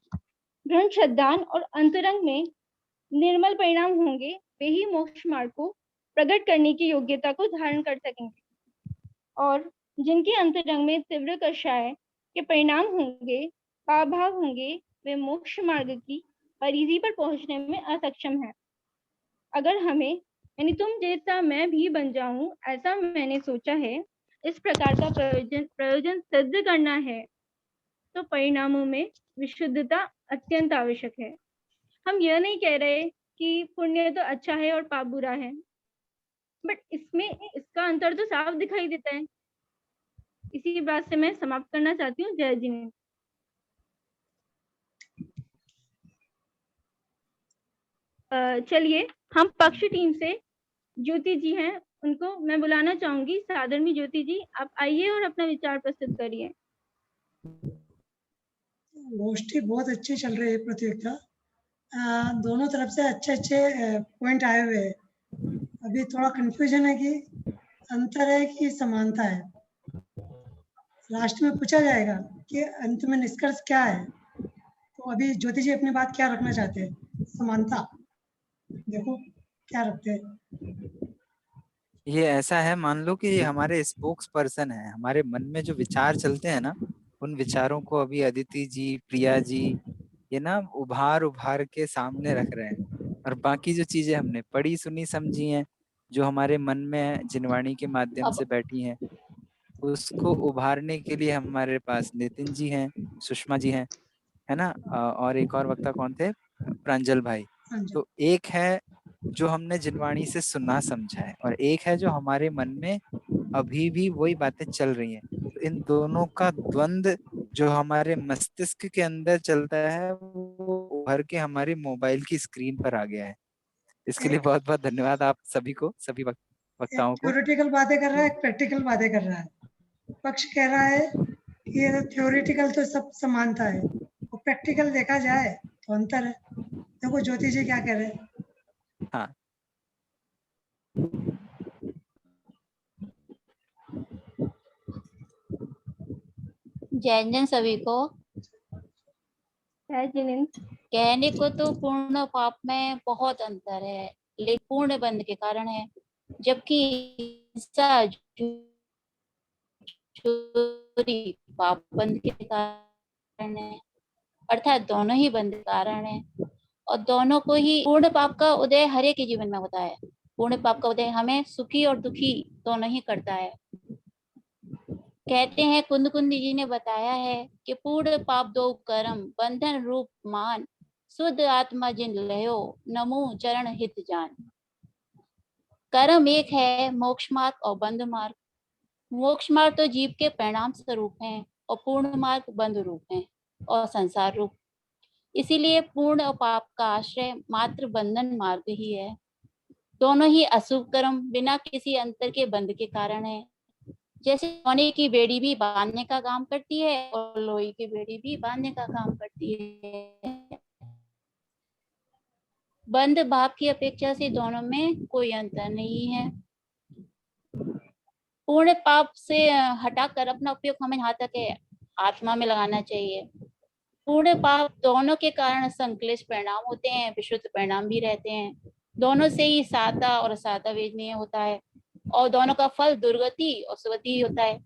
दृढ़ श्रद्धा और अंतरंग में निर्मल परिणाम होंगे, वे ही मोक्ष मार्ग को प्रकट करने की योग्यता को धारण कर सकेंगे। और जिनके अंतरंग में तीव्र कषाय के परिणाम होंगे, पाप भाव होंगे, वे मोक्ष मार्ग की परिधि पर पहुंचने में असक्षम हैं। अगर हमें यानी तुम जैसा मैं भी बन जाऊं, ऐसा मैंने सोचा है। इस प्रकार का प्रयोजन सिद्ध करना है तो परिणामों में विशुद्धता अत्यंत आवश्यक है। हम यह नहीं कह रहे कि पुण्य तो अच्छा है और पाप बुरा है, बट इसमें इसका अंतर तो साफ दिखाई देता है। इसी बात से मैं समाप्त करना चाहती हूँ। जय जिनेन्द्र। चलिए हम पक्ष टीम से ज्योति जी हैं, उनको मैं बुलाना चाहूंगी। सादरणी ज्योति जी, आप आइए और अपना विचार प्रस्तुत करिए। गोष्ठी बहुत अच्छी चल रही है प्रतियोगिता। दोनों तरफ से अच्छे अच्छे पॉइंट आए हुए हैं। अभी थोड़ा कंफ्यूजन है कि अंतर है कि समानता है। लास्ट में पूछा जाएगा कि अंत में निष्कर्ष क्या है। तो अभी ज्योति जी अपनी बात क्या रखना चाहते हैं? समानता, देखो क्या रखते हैं। ये ऐसा है, मान लो कि ये हमारे स्पोक्स पर्सन है। हमारे मन में जो विचार चलते हैं ना, उन विचारों को अभी अदिति जी, प्रिया जी ये ना उभार उभार के सामने रख रहे हैं। और बाकी जो चीजें हमने पढ़ी सुनी समझी हैं, जो हमारे मन में जिनवाणी के माध्यम से बैठी हैं, उसको उभारने के लिए हमारे पास नितिन जी हैं, सुषमा जी हैं, है ना। और एक और वक्ता कौन थे? प्रांजल भाई। तो एक है जो हमने जिनवाणी से सुना समझा है, और एक है जो हमारे मन में अभी भी वही बातें चल रही हैं। तो इन दोनों का द्वंद जो हमारे मस्तिष्क के अंदर चलता है, वो उभर के हमारे मोबाइल की स्क्रीन पर आ गया है। इसके लिए बहुत बहुत धन्यवाद आप सभी को, सभी वक्ताओं को। थ्योरेटिकल बातें कर रहा है, एक प्रैक्टिकल बातें कर रहा है। पक्ष कह रहा है कि ये थ्योरेटिकल तो सब समानता है, और प्रैक्टिकल देखा जाए तो अंतर है। देखो ज्योति जी क्या कह रहे हैं। हाँ, जय जन सभी को। जय जिनेन्द्र। कहने को तो पूर्ण और पाप में बहुत अंतर है, लेकिन पूर्ण बंध के कारण है, जबकि हिंसा चोरी पाप बंध के कारण है। अर्थात दोनों ही बंध के कारण है, और दोनों को ही पूर्ण पाप का उदय हर एक के जीवन में होता है। पूर्ण पाप का उदय हमें सुखी और दुखी दोनों ही करता है। कहते हैं कुंद कुंदी जी ने बताया है कि पूर्ण पाप दो कर्म, बंधन रूप मान, शुद्ध आत्मा जिन लयो, नमो चरण हित जान। कर्म एक है मोक्ष मार्ग और बंध मार्ग। मोक्ष मार्ग तो जीव के परिणाम स्वरूप हैं, और पूर्ण मार्ग बंध रूप हैं और संसार रूप। इसीलिए पूर्ण और पाप का आश्रय मात्र बंधन मार्ग ही है। दोनों ही अशुभ कर्म बिना किसी अंतर के बंध के कारण है। जैसे सोने की बेड़ी भी बांधने का काम करती है और लोहे की बेड़ी भी बांधने का काम करती है। बंध भाव की अपेक्षा से दोनों में कोई अंतर नहीं है। पूर्ण पाप से हटाकर अपना उपयोग हमें यहाँ तक है आत्मा में लगाना चाहिए। पूर्ण पाप दोनों के कारण संक्लेश परिणाम होते हैं, विशुद्ध परिणाम भी रहते हैं। दोनों से ही सादा और सादा वेदनीय होता है, और दोनों का फल दुर्गति और सुगति होता है।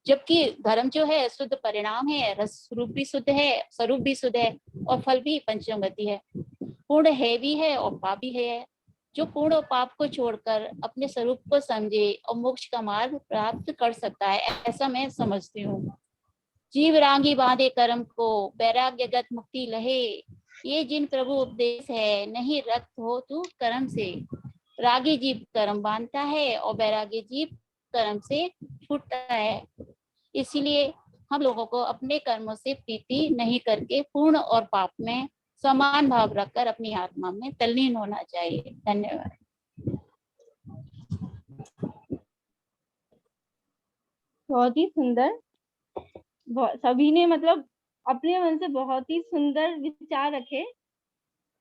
जबकि धर्म जो है शुद्ध परिणाम है, रस रूप भी शुद्ध है, स्वरूप भी शुद्ध है, और फल भी पंचम गति है। पूर्ण है भी है और पाप भी है। जो पूर्ण और पाप को छोड़कर अपने स्वरूप को समझे और मोक्ष का मार्ग प्राप्त कर सकता है, ऐसा मैं समझती हूँ। जीव रांगी बांधे कर्म को, वैराग्यगत मुक्ति लहे, ये जिन प्रभु उपदेश है, नहीं रक्त हो तू कर्म से। रागी जीव कर्म बांधता है और वैराग्य जीव कर्म से छूटता है। इसीलिए हम लोगों को अपने कर्मों से प्रीति नहीं करके पूर्ण और पाप में समान भाव रखकर अपनी आत्मा में तल्लीन होना चाहिए। धन्यवाद। बहुत ही सुंदर। सभी ने मतलब अपने मन से बहुत ही सुंदर विचार रखे।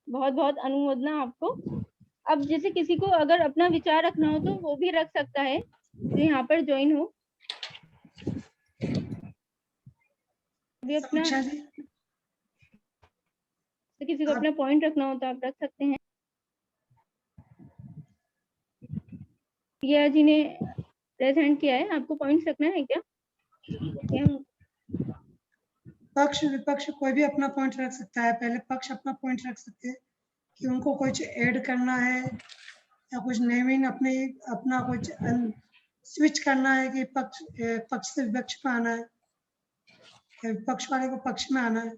बहुत बहुत अनुमोदना आपको। अब जैसे किसी को अगर अपना विचार रखना हो तो वो भी रख सकता है, जो यहाँ पर ज्वाइन हो। भी अपना तो किसी को अपना पॉइंट रखना हो तो आप रख सकते हैं। प्रिया जी ने प्रेजेंट किया है, आपको पॉइंट्स रखना है क्या? पक्ष विपक्ष कोई भी अपना पॉइंट रख सकता है। पहले पक्ष अपना पॉइंट रख सकते हैं कि उनको कुछ ऐड करना है या कुछ नवीन अपना कुछ स्विच करना है कि पक्ष से विपक्ष में आना है या विपक्ष वाले को पक्ष में आना है।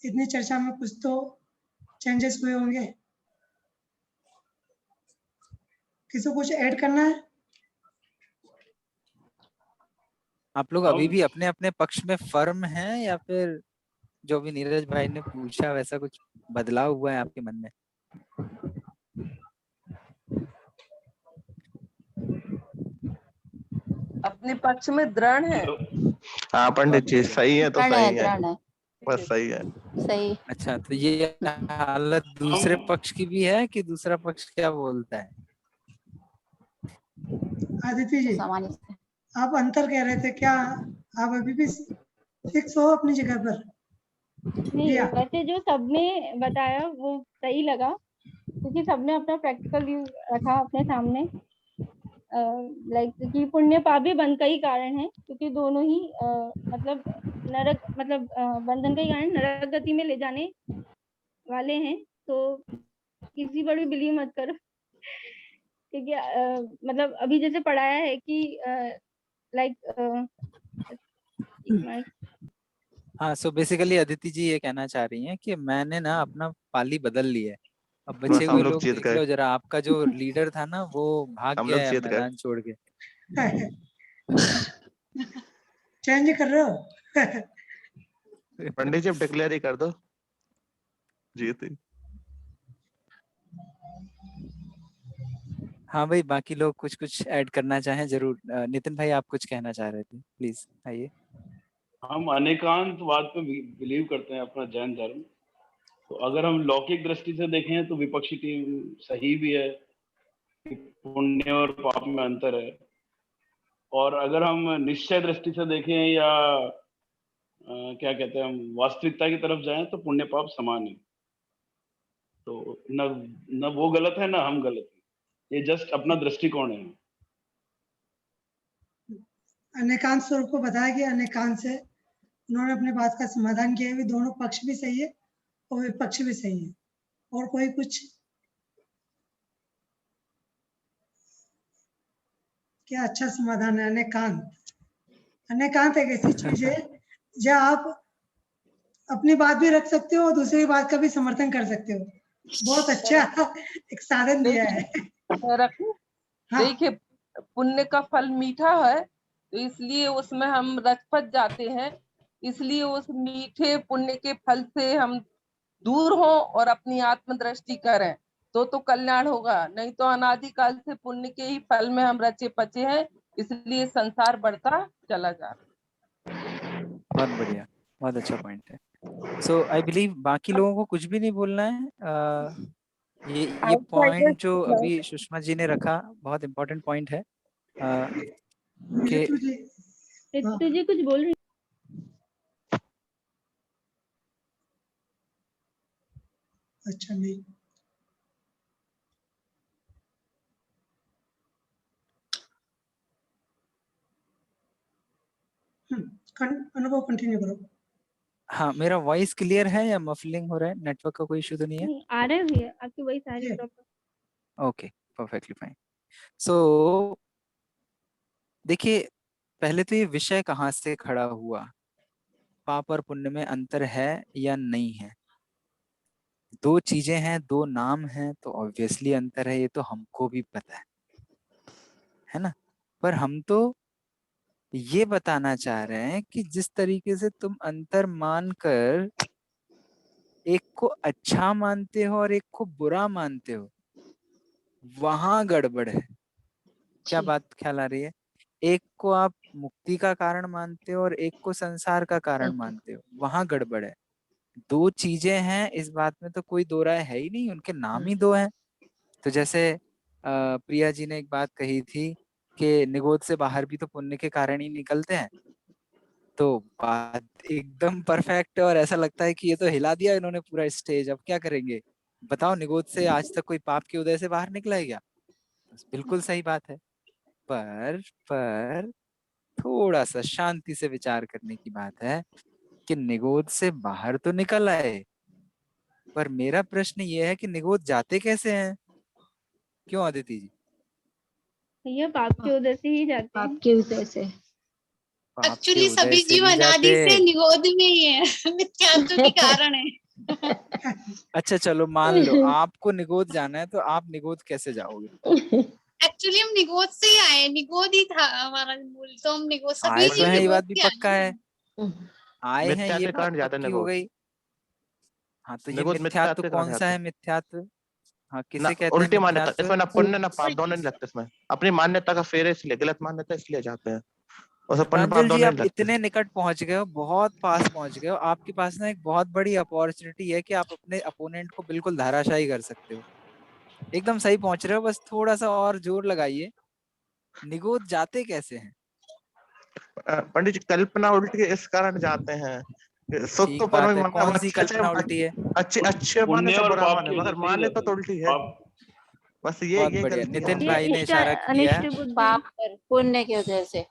इतनी चर्चा में कुछ तो चेंजेस हुए होंगे। किसी को कुछ ऐड करना है? आप लोग अभी भी अपने अपने पक्ष में फर्म हैं या फिर जो भी नीरज भाई ने पूछा वैसा कुछ बदलाव हुआ है आपके मन में? अपने पक्ष में दृढ़ है। हाँ पंडित जी, सही है तो दृढ़ है, सही है, दृढ़ है, बस सही है। सही। अच्छा, तो ये हालत दूसरे पक्ष की भी है कि दूसरा पक्ष क्या बोलता है? आदित्य जी, सामान्य से। आप अंतर कह रहे थे, क्या आप अभी भी फिक्स हो अपनी जगह पर? नहीं, प्रिया? वैसे जो सबने बताया वो सही लगा, क्योंकि सबने अपना प्रैक्टिकल व्यू रखा अपने सामने। लाइक कि पुण्य पाप भी बंधन का ही कारण है, क्योंकि दोनों ही मतलब नरक मतलब बंधन का ही कारण नरक गति में ले जाने वाले हैं। तो किसी पर भी बिलीव मत करो, क्योंकि मतलब अभी जैसे पढ़ाया है कि लाइक हाँ, सो बेसिकली अदिति जी ये कहना चाह रही हैं कि मैंने ना अपना पाली बदल ली है। अब बचे हम हुए लोग लोग जीत देख गए। लो जरा, आपका जो लीडर था ना वो भाग हम गया लोग है जीत गए। मैदान छोड़ के। चेंज कर रहे हो? पंडित जी अब डिक्लेयर ही कर दो, जीत ही। हाँ भाई, बाकी लोग कुछ कुछ ऐड करना चाहें जरूर। नितिन भाई आप कुछ कहना चाह रहे थे, प्लीज आइए। हम अनेकांतवाद पे बिलीव करते हैं, अपना जैन धर्म। तो अगर हम लौकिक दृष्टि से देखें तो विपक्षी टीम सही भी है, पुण्य और पाप में अंतर है। और अगर हम निश्चय दृष्टि से देखें या क्या कहते हैं, हम वास्तविकता की तरफ जाएं तो पुण्य पाप समान है। तो न वो गलत है ना हम गलत है, ये जस्ट अपना दृष्टिकोण है। अनेकांत स्वरूप को बताया कि अनेकांत से उन्होंने अपनी बात का समाधान किया भी, दोनों पक्ष भी सही है और विपक्ष भी सही है। और कोई कुछ? क्या अच्छा समाधान है अनेकांत। अनेकांत एक ऐसी चीज है जहाँ आप अपनी बात भी रख सकते हो और दूसरी बात का भी समर्थन कर सकते हो। बहुत अच्छा एक साधन दिया है। रखो, हाँ। देखिए पुण्य का फल मीठा है, तो इसलिए उसमें हम रचपच जाते हैं। इसलिए उस मीठे पुण्य के फल से हम दूर हो और अपनी आत्मदृष्टि करें तो कल्याण होगा। नहीं तो अनादिकाल से पुण्य के ही फल में हम रचे पचे हैं, इसलिए संसार बढ़ता चला जा रहा। बहुत बढ़िया, बहुत अच्छा पॉइंट है। सो आई बिलीव बाकी लोगों को कुछ भी नहीं बोलना है। ये पॉइंट जो अभी सुषमा जी ने रखा बहुत इम्पोर्टेंट पॉइंट है कि ऋतु जी कुछ बोल रही? अच्छा नहीं, अनुभव कंटिन्यू करो। हाँ, मेरा वॉइस क्लियर है या मफलिंग हो रहा है? नेटवर्क का कोई इशू तो नहीं है? आ रहे भैया, आपकी वॉइस आ रही है proper. Okay, perfectly fine. So देखिए, पहले तो ये विषय कहाँ से खड़ा हुआ, पाप और पुण्य में अंतर है या नहीं है? दो चीजें हैं, दो नाम हैं, तो ऑब्वियसली अंतर है, ये तो हमको भी पता है ना। पर हम तो ये बताना चाह रहे हैं कि जिस तरीके से तुम अंतर मानकर एक को अच्छा मानते हो और एक को बुरा मानते हो, वहां गड़बड़ है। क्या बात ख्याल आ रही है? एक को आप मुक्ति का कारण मानते हो और एक को संसार का कारण मानते हो, वहां गड़बड़ है। दो चीजें हैं, इस बात में तो कोई दो राय है ही नहीं, उनके नाम ही दो हैं। तो जैसे प्रिया जी ने एक बात कही थी कि निगोद से बाहर भी तो पुण्य के कारण ही निकलते हैं, तो बात एकदम परफेक्ट है और ऐसा लगता है कि ये तो हिला दिया इन्होंने पूरा स्टेज, अब क्या करेंगे बताओ? निगोद से आज तक कोई पाप के उदय से बाहर निकला है क्या? बिल्कुल सही बात है। पर थोड़ा सा शांति से विचार करने की बात है कि निगोद से बाहर तो निकल आए, पर मेरा प्रश्न ये है कि निगोद जाते कैसे हैं? क्यों अदिति जी? भैया पाप के उदय से ही जाते हैं। पाप के उदय से। पाप के एक्चुअली उदय सभी से जीव नहीं अनादि जाते। से निगोद में ही है, मिथ्यात्व के कारण है। अच्छा चलो मान लो आपको निगोद जाना है, तो आप निगोद कैसे जाओगे? एक्चुअली हम निगोद से ही आए, निगोद ही था हमारा मूल, तो हम निगोद सभी आए जीव तो है, ये निगोद बात भी से आए पक्का है। आए हैं मिथ्या ये के बात कारण जाते पक्की हो निगोद। गई। हाँ तो ये निगोद मिथ्यात्व मिथ्या के कारण कौन सा जाते है? मिथ्यात्व हाँ ना, किसे कहते हैं उल्टी मान्यता। मिथ्यात्व? इसमें ना पुण्य ना पाप दोनों नहीं लगते, इसमें अपनी मान्यता का फेर है, इसलिए गलत मान्यता इसलिए जाते हैं, उसमें पुण्य पाप प्रांजल जी दोनों आप नहीं लगते। इतने निकट पहुंच गए हो, बहुत पास पहुंच गए हो। आपके पास ना एक बहुत बड़ी अपॉर्चुनिटी है कि आप अपने अपोनेंट को बिल्कुल धाराशायी कर सकते हो। एकदम सही पहुंच रहे हो, बस थोड़ा सा और जोर लगाइए। निगोद जाते कैसे हैं? पंडित जी कल्पना उल्टी इस कारण जाते हैं, सुख तो ठीक बात है, परम कौन सी अच्छा कल्पना उल्टी है? अच्छे माने पुण्य से और बुरा पाप माने, की मगर वजह से ही माने जाते तो हैं। उल्टी है। पाप बस बहुत ये बढ़िया, गलती है नितिन हमारी। भाई ने इष्ट इशारा किया अनिष्ट है। बुद्धि। पाप पर पुण्य की वजह से।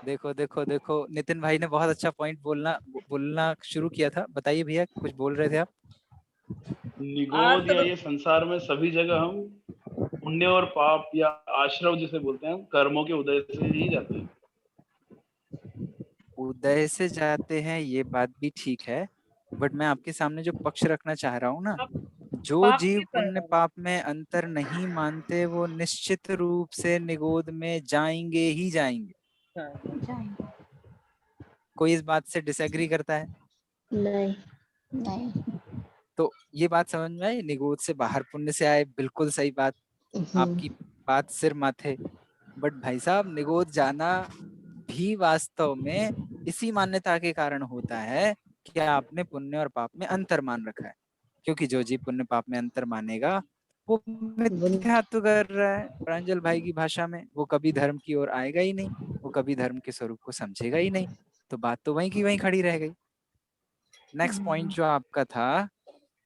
देखो देखो देखो, नितिन भाई ने बहुत अच्छा पॉइंट बोलना शुरू किया था। बताइए भैया, कुछ बोल रहे थे आप? निगोद या ये संसार में सभी जगह हम पुण्य और पाप या आश्रव जिसे बोलते हैं, हम कर्मों के उदय से ही जाते हैं। उदय से जाते हैं ये बात भी ठीक है, बट मैं आपके सामने जो पक्ष रखना चाह रहा हूँ ना, जो पाप जीव के पुण्य परिणाम। पाप में अंतर नहीं मानते वो निश्चित रूप से निगोद में जाएंगे ही जाएंगे। कोई इस बात से डिसएग्री करता है? नहीं। नहीं। तो ये बात समझ में आई, निगोद से बाहर पुण्य से आए, बिल्कुल सही बात, आपकी बात सिर माथे। बट भाई साहब, निगोद जाना भी वास्तव में इसी मान्यता के कारण होता है कि आपने पुण्य और पाप में अंतर मान रखा है। क्योंकि जो जीव पुण्य पाप में अंतर मानेगा वो मिथ्यात्व कर रहा है। प्रांजल भाई की भाषा में, वो कभी धर्म की ओर आएगा ही नहीं, वो कभी धर्म के स्वरूप को समझेगा ही नहीं। तो बात तो वहीं की वहीं खड़ी रह गई। नेक्स्ट पॉइंट जो आपका था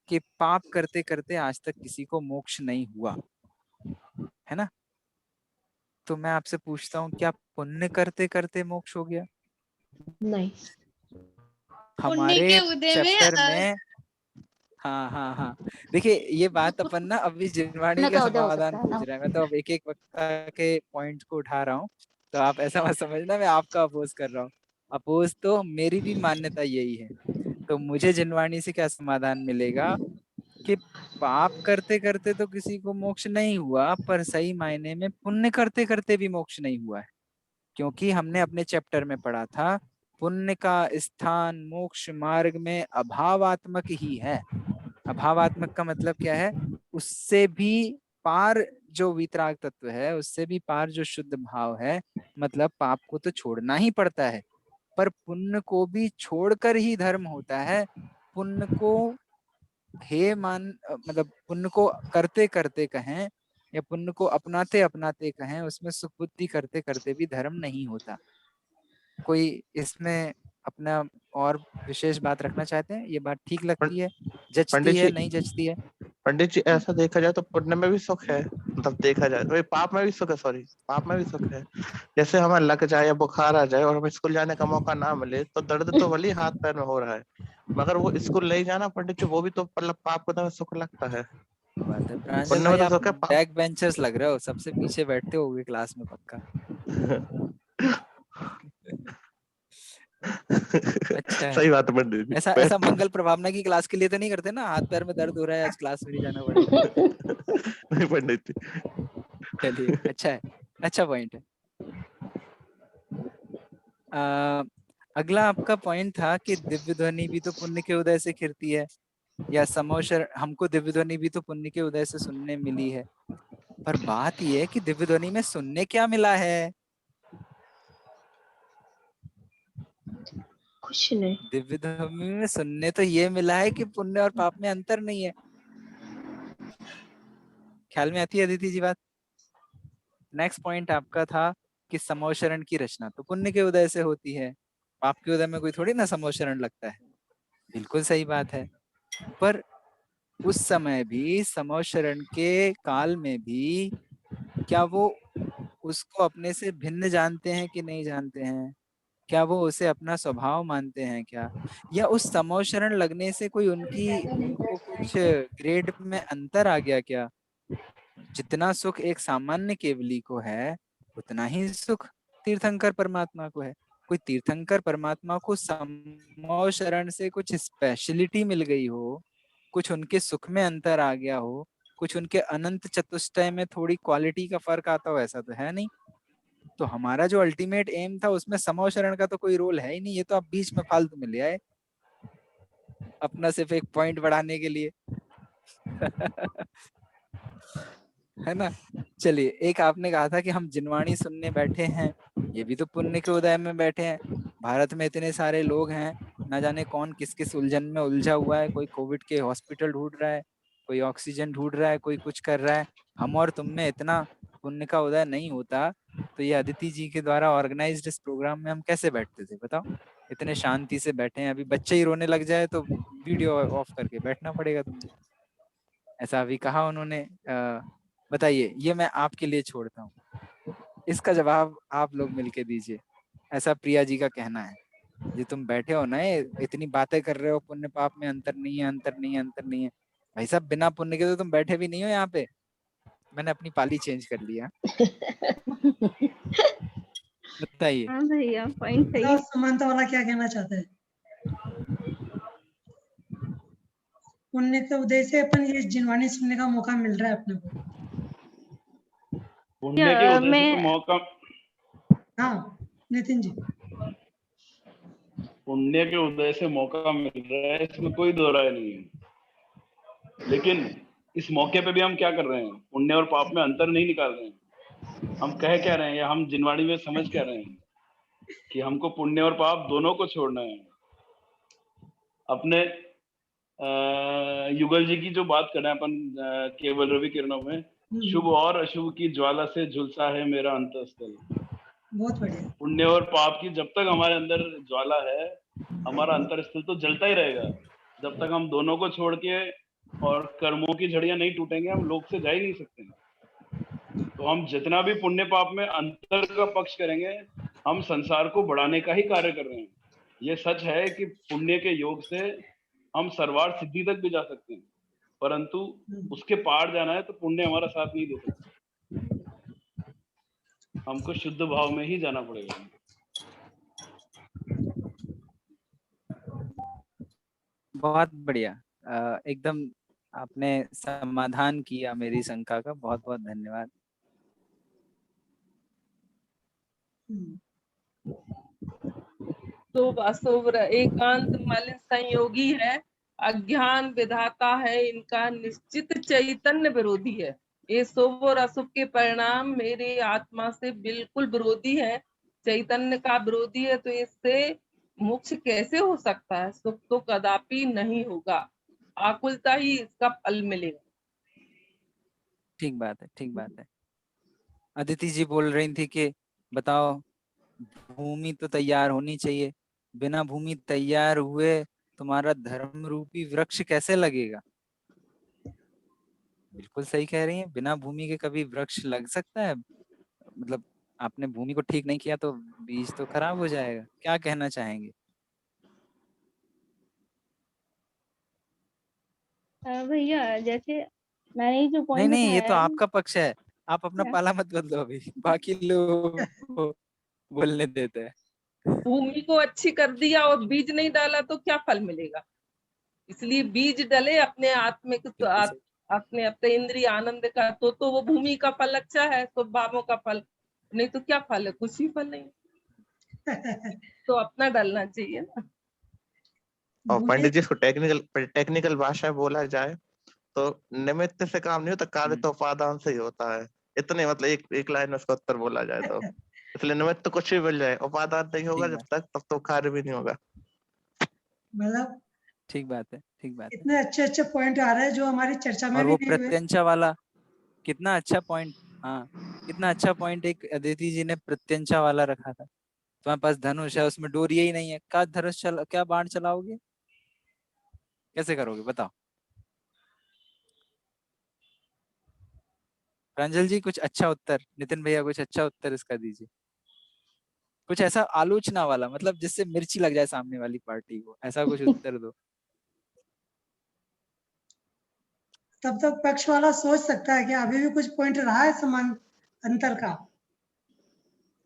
कि पाप करते करते आज तक किसी को मोक्ष नहीं हुआ, है ना? तो मैं आपसे पूछता हूँ, क्या पुण्य करते करते मोक्ष हो गया? नहीं। पुण्य हमारे के उदय में चैप्टर में हाँ, देखिए ये बात अपन ना अभी जिनवाणी पुण्य का का उदय हो समाधान सकता है पूछ ना। रहे हैं। मैं तो अब एक एक वक्ता के पॉइंट को उठा रहा हूँ, तो आप ऐसा मत समझना मैं आपका अपोज कर रहा हूँ। अपोज तो मेरी भी मान्यता यही है। तो मुझे जिनवाणी से क्या समाधान मिलेगा कि पाप करते करते तो किसी को मोक्ष नहीं हुआ, पर सही मायने में पुण्य करते करते भी मोक्ष नहीं हुआ है। क्योंकि हमने अपने चैप्टर में पढ़ा था, पुण्य का स्थान मोक्ष मार्ग में अभावात्मक ही है। अभावात्मक का मतलब क्या है? उससे भी पार जो वितराग तत्व है, उससे भी पार जो शुद्ध भाव है, मतलब पाप को तो छोड़ना ही पड़ता है, पर पुण्य को भी छोड़कर ही धर्म होता है। पुण्य को मतलब पुण्य को करते करते कहें या पुण्य को अपनाते अपनाते कहें, उसमें सुख बुद्धि करते करते भी धर्म नहीं होता। कोई इसमें अपना और विशेष बात रखना चाहते हैं? ये बात ठीक लगती है, जचती पंडित है, जी, नहीं जचती है? पंडित जी ऐसा देखा जाए तो पुण्य में भी सुख है, मतलब देखा जाए तो पाप में भी सुख है, सॉरी पाप में भी सुख है। जैसे हमें लग जाए या बुखार आ जाए और हमें स्कूल जाने का मौका ना मिले, तो दर्द तो भले हाथ पैर में हो रहा है, मगर वो स्कूल नहीं जाना पंडित जी, वो भी तो मतलब पाप को तो हमें सुख लगता है। बात है प्रांजल पुण्य में भाई, तो आप सुख है, पाप बैक बेंचर्स लग रहे हो, सबसे पीछे बैठते होगे क्लास में पक्का। अच्छा है। सही बात है पंडित जी। ऐसा ऐसा मंगल प्रभावना की क्लास के लिए तो नहीं करते ना, हाथ पैर में दर्द हो रहा है आज क्लास में नहीं जाना पड़ेगा? नहीं पंडित जी। चलिए अच्छा है, अच्छा पॉइंट है। अगला आपका पॉइंट था कि दिव्य ध्वनि भी तो पुण्य के उदय से खिरती है, या समोशर हमको दिव्य ध्वनि भी तो पुण्य के उदय से सुनने मिली है। पर बात यह है कि दिव्य ध्वनि में सुनने क्या मिला है? कुछ नहीं। दिव्य ध्वनि में सुनने तो ये मिला है कि पुण्य और पाप में अंतर नहीं है। ख्याल में आती है अदिति जी बात? नेक्स्ट पॉइंट आपका था कि समोशरण की रचना तो पुण्य के उदय से होती है, पाप के उदय में कोई थोड़ी ना समोशरण लगता है। बिल्कुल सही बात है, पर उस समय भी समोशरण के काल में भी क्या वो उसको अपने से भिन्न जानते हैं कि नहीं जानते हैं? क्या वो उसे अपना स्वभाव मानते हैं क्या? या उस समोशरण लगने से कोई उनको कुछ ग्रेड में अंतर आ गया क्या? जितना सुख एक सामान्य केवली को है उतना ही सुख तीर्थंकर परमात्मा को है। कोई तीर्थंकर परमात्मा को समो शरण से कुछ स्पेशलिटी मिल गई हो, कुछ उनके सुख में अंतर आ गया हो, कुछ उनके अनंत चतुष्टय में थोड़ी क्वालिटी का फर्क आता हो, ऐसा तो है नहीं। तो हमारा जो अल्टीमेट एम था उसमें समो शरण का तो कोई रोल है ही नहीं। ये तो आप बीच में फालतू में ले आए अपना सिर्फ एक पॉइंट बढ़ाने के लिए। है ना। चलिए, एक आपने कहा था कि हम जिनवाणी सुनने बैठे हैं, ये भी तो पुण्य के उदय में बैठे हैं। भारत में इतने सारे लोग हैं, ना जाने कौन किस किस उलझन में उलझा हुआ है। कोई कोविड के हॉस्पिटल ढूंढ रहा है, कोई ऑक्सीजन ढूंढ रहा है, कोई कुछ कर रहा है। हम और तुम में इतना पुण्य का उदय नहीं होता तो ये अदिति जी के द्वारा ऑर्गेनाइज्ड इस प्रोग्राम में हम कैसे बैठते थे बताओ। इतने शांति से बैठे हैं, अभी बच्चे ही रोने लग जाए तो वीडियो ऑफ करके बैठना पड़ेगा तुमको। ऐसा अभी कहा उन्होंने। बताइए, ये मैं आपके लिए छोड़ता हूँ, इसका जवाब आप लोग मिलके दीजिए। ऐसा प्रिया जी का कहना है। ये तुम बैठे हो ना, इतनी बातें कर रहे हो, पुण्य पाप में अंतर नहीं है, अंतर नहीं है, अंतर नहीं है। भाई साहब, बिना पुण्य के तो तुम बैठे भी नहीं हो यहाँ पे। मैंने अपनी पाली चेंज कर लिया। बताइए। हाँ भैया, पॉइंट सही है। समानता वाला क्या कहना चाहते हैं? पुण्य के उदय से अपन ये जिनवाणी सुनने का मौका मिल रहा है अपने को। पुण्य के उदय से तो मौका, हाँ नितिन जी, पुण्य के उदय से मौका मिल रहा है, इसमें कोई दो राय नहीं है। लेकिन इस मौके पे भी हम क्या कर रहे हैं? पुण्य और पाप में अंतर नहीं निकाल रहे हैं। हम कह क्या रहे हैं या हम जिनवाणी में समझ क्या रहे हैं कि हमको पुण्य और पाप दोनों को छोड़ना है। अपने युगल जी की जो बात कर रहे हैं अपन, केवल रवि किरणों में, शुभ और अशुभ की ज्वाला से झुलसा है मेरा अंतःस्थल। बहुत बढ़िया। पुण्य और पाप की जब तक हमारे अंदर ज्वाला है, हमारा अंतरस्थल तो जलता ही रहेगा। जब तक हम दोनों को छोड़ के और कर्मों की झड़ियां नहीं टूटेंगे, हम लोक से जा ही नहीं सकते। तो हम जितना भी पुण्य पाप में अंतर का पक्ष करेंगे, हम संसार को बढ़ाने का ही कार्य कर रहे हैं। ये सच है कि पुण्य के योग से हम सर्वार्थ सिद्धि तक भी जा सकते हैं, परंतु उसके पार जाना है तो पुण्य हमारा साथ नहीं दे सकता। हमको शुद्ध भाव में ही जाना पड़ेगा। बहुत बढ़िया। एकदम आपने समाधान किया मेरी शंका का। बहुत बहुत धन्यवाद। तो वास्तव एकांत मलिन संयोगी है, अज्ञान विधाता है, इनका निश्चित चैतन्य विरोधी है। ये शुभ और अशुभ के परिणाम मेरे आत्मा से बिल्कुल विरोधी है, चैतन्य का विरोधी है। तो इससे मोक्ष कैसे हो सकता है? सुख तो कदापि नहीं होगा, आकुलता ही इसका फल मिलेगा। ठीक बात है, ठीक बात है। अदिति जी बोल रही थी कि बताओ, भूमि तो तैयार होनी चाहिए, बिना भूमि तैयार हुए तुम्हारा धर्म रूपी वृक्ष कैसे लगेगा? बिल्कुल सही कह रही हैं, बिना भूमि के कभी वृक्ष लग सकता है? मतलब आपने भूमि को ठीक नहीं किया तो बीज तो खराब हो जाएगा। क्या कहना चाहेंगे? भैया, जैसे मैंने जो नहीं पॉइंट नहीं, ये बताया तो है, आपका पक्ष है। आप अपना पाला मत बदलो, अभी बाकी लोग को बोलने देते हैं। भूमि को अच्छी कर दिया और बीज नहीं डाला तो क्या फल मिलेगा? इसलिए बीज डले अपने आत्मिक, अपने अपने इंद्रिय आनंद का, तो वो भूमि का फल अच्छा है, तो भावों का फल। नहीं तो क्या फल है? कुछ ही फल नहीं। तो अपना डालना चाहिए ना। और पंडित जी, इसको टेक्निकल भाषा में बोला जाए तो निमित्त से काम नहीं होता, कार्य तो उपादान से ही होता है। इतने मतलब एक लाइन में उसका उत्तर बोला जाए तो। इसलिए निमित्त तो कुछ भी मिल जाए, उपादान नहीं होगा जब तक, तब तो कार्य भी नहीं होगा। मतलब ठीक बात है, ठीक बात है। इतने अच्छे अच्छे पॉइंट आ रहे हैं जो हमारी चर्चा में और भी वो नहीं हुए। प्रत्यंचा वाला कितना अच्छा पॉइंट, हाँ कितना अच्छा पॉइंट एक अदिति जी ने प्रत्यंचा वाला रखा था। तुम्हारे पास धनुष है, उसमें डोरी ही नहीं है, क्या धनुष क्या बाण चलाओगे? कैसे करोगे बताओ? प्रांजल जी कुछ अच्छा उत्तर, नितिन भैया कुछ अच्छा उत्तर इसका दीजिए। कुछ ऐसा आलोचना वाला, मतलब जिससे मिर्ची लग जाए सामने वाली पार्टी को, ऐसा कुछ उत्तर दो। तब तक पक्ष वाला सोच सकता है कि अभी भी कुछ पॉइंट रहा है समान अंतर का,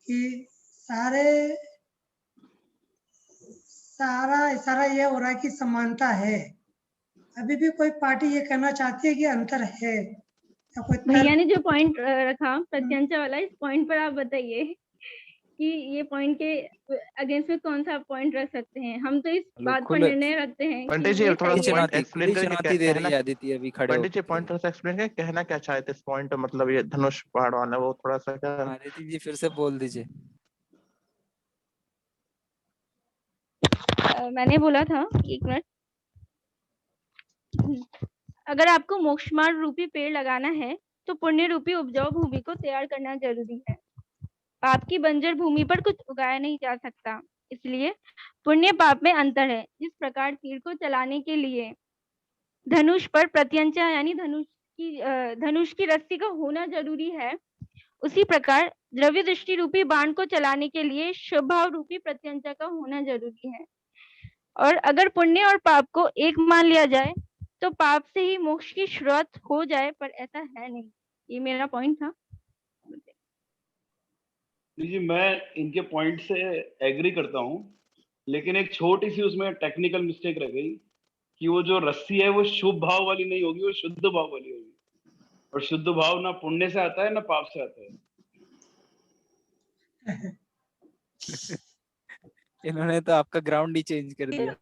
कि सारा इशारा ये हो रहा है कि समानता है। अभी भी कोई पार्टी ये कहना चाहती है कि अंतर है, या कोई भैया ने जो पॉइंट रखा प्रत्यंचा वाला, इस पॉइंट पर आप बताइए कि ये पॉइंट के अगेंस्ट में कौन सा पॉइंट रख सकते हैं। हम तो इस बात पर निर्णय रखते हैं पंडित कि जी ये थोड़ा सही है। पॉइंट एक्सप्लेन करके चुनौती दे रही है अदिति अभी खड़े पंडित जी पॉइंट थोड़ा सा एक्सप्लेन करके कहना क्या चाहते थे इस पॉइंट, मतलब ये धनुष बाण वाला वो थोड़ा सा क्या। अदिति जी फिर से बोल दीजिए। मैंने बोला था, एक मिनट, अगर आपको मोक्ष मार्ग रूपी पेड़ लगाना है तो पुण्य रूपी उपजाऊ भूमि को तैयार करना जरूरी है। पाप की बंजर भूमि पर कुछ उगाया नहीं जा सकता, इसलिए पुण्य पाप में अंतर है। जिस प्रकार तीर को चलाने के लिए धनुष पर प्रत्यंचा यानी धनुष की रस्सी का होना जरूरी है, उसी प्रकार द्रव्य दृष्टि रूपी बाण को चलाने के लिए शुभ भाव रूपी प्रत्यंचा का होना जरूरी है। और अगर पुण्य और पाप को एक मान लिया जाए तो पाप से ही मोक्ष की शुरुआत हो जाए, पर ऐसा है नहीं। ये मेरा पॉइंट था। जी मैं इनके पॉइंट से एग्री करता हूँ, लेकिन एक छोटी सी उसमें टेक्निकल मिस्टेक रह गई कि वो जो रस्सी है वो शुभ भाव वाली नहीं होगी, वो शुद्ध भाव वाली होगी। और शुद्ध भाव ना पुण्य से आता है ना पाप से आता है। इन्होंने तो आपका ग्राउंड ही चेंज कर दिया,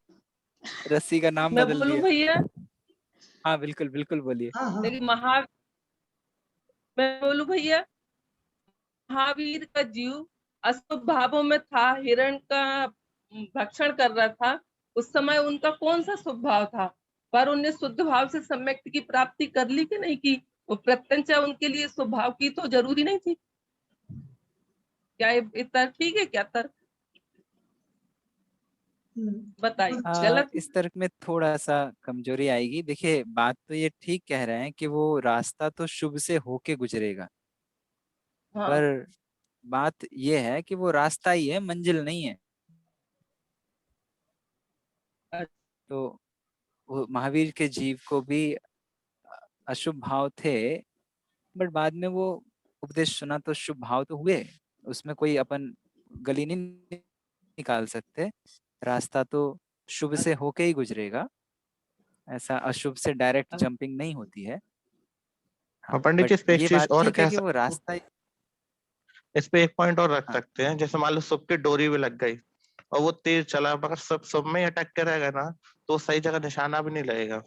रस्सी का नाम मैं बदल बोलूं दिया। भैया? हाँ बिल्कुल बिल्कुल बोलिए। लेकिन मैं बोलूं भैया, महावीर का जीव अशुभ भावों में था, हिरण का भक्षण कर रहा था, उस समय उनका कौन सा शुभ भाव था? पर उन्हें शुद्ध भाव से सम्यक की प्राप्ति कर ली कि नहीं की? वो प्रत्यंचा उनके लिए शुभ भाव की तो जरूरी नहीं थी। क्या ये तर्क ठीक है? क्या तर्क बताइए? गलत? इस तर्क में थोड़ा सा कमजोरी आएगी। देखिए बात तो ये ठीक कह रहे हैं कि वो रास्ता तो शुभ से होके गुजरेगा, हाँ। पर बात ये है कि वो रास्ता ही है, मंजिल नहीं है। तो वो महावीर के जीव को भी अशुभ भाव थे, बट बाद में वो उपदेश सुना तो शुभ भाव तो हुए। उसमें कोई अपन गली नहीं निकाल सकते, रास्ता तो शुभ से होके ही गुजरेगा, ऐसा अशुभ से डायरेक्ट जंपिंग नहीं होती है। हाँ, पंडित जी इस पे एक ये चीज बात और ठीक है कह कि वो सकते रास्ता इस पे एक पॉइंट और रख सकते हैं। जैसे मान लो सुख की डोरी भी लग गई और वो तीर चला, मगर सब में अटक के रहेगा ना, तो सही जगह निशाना भी नहीं लगेगा।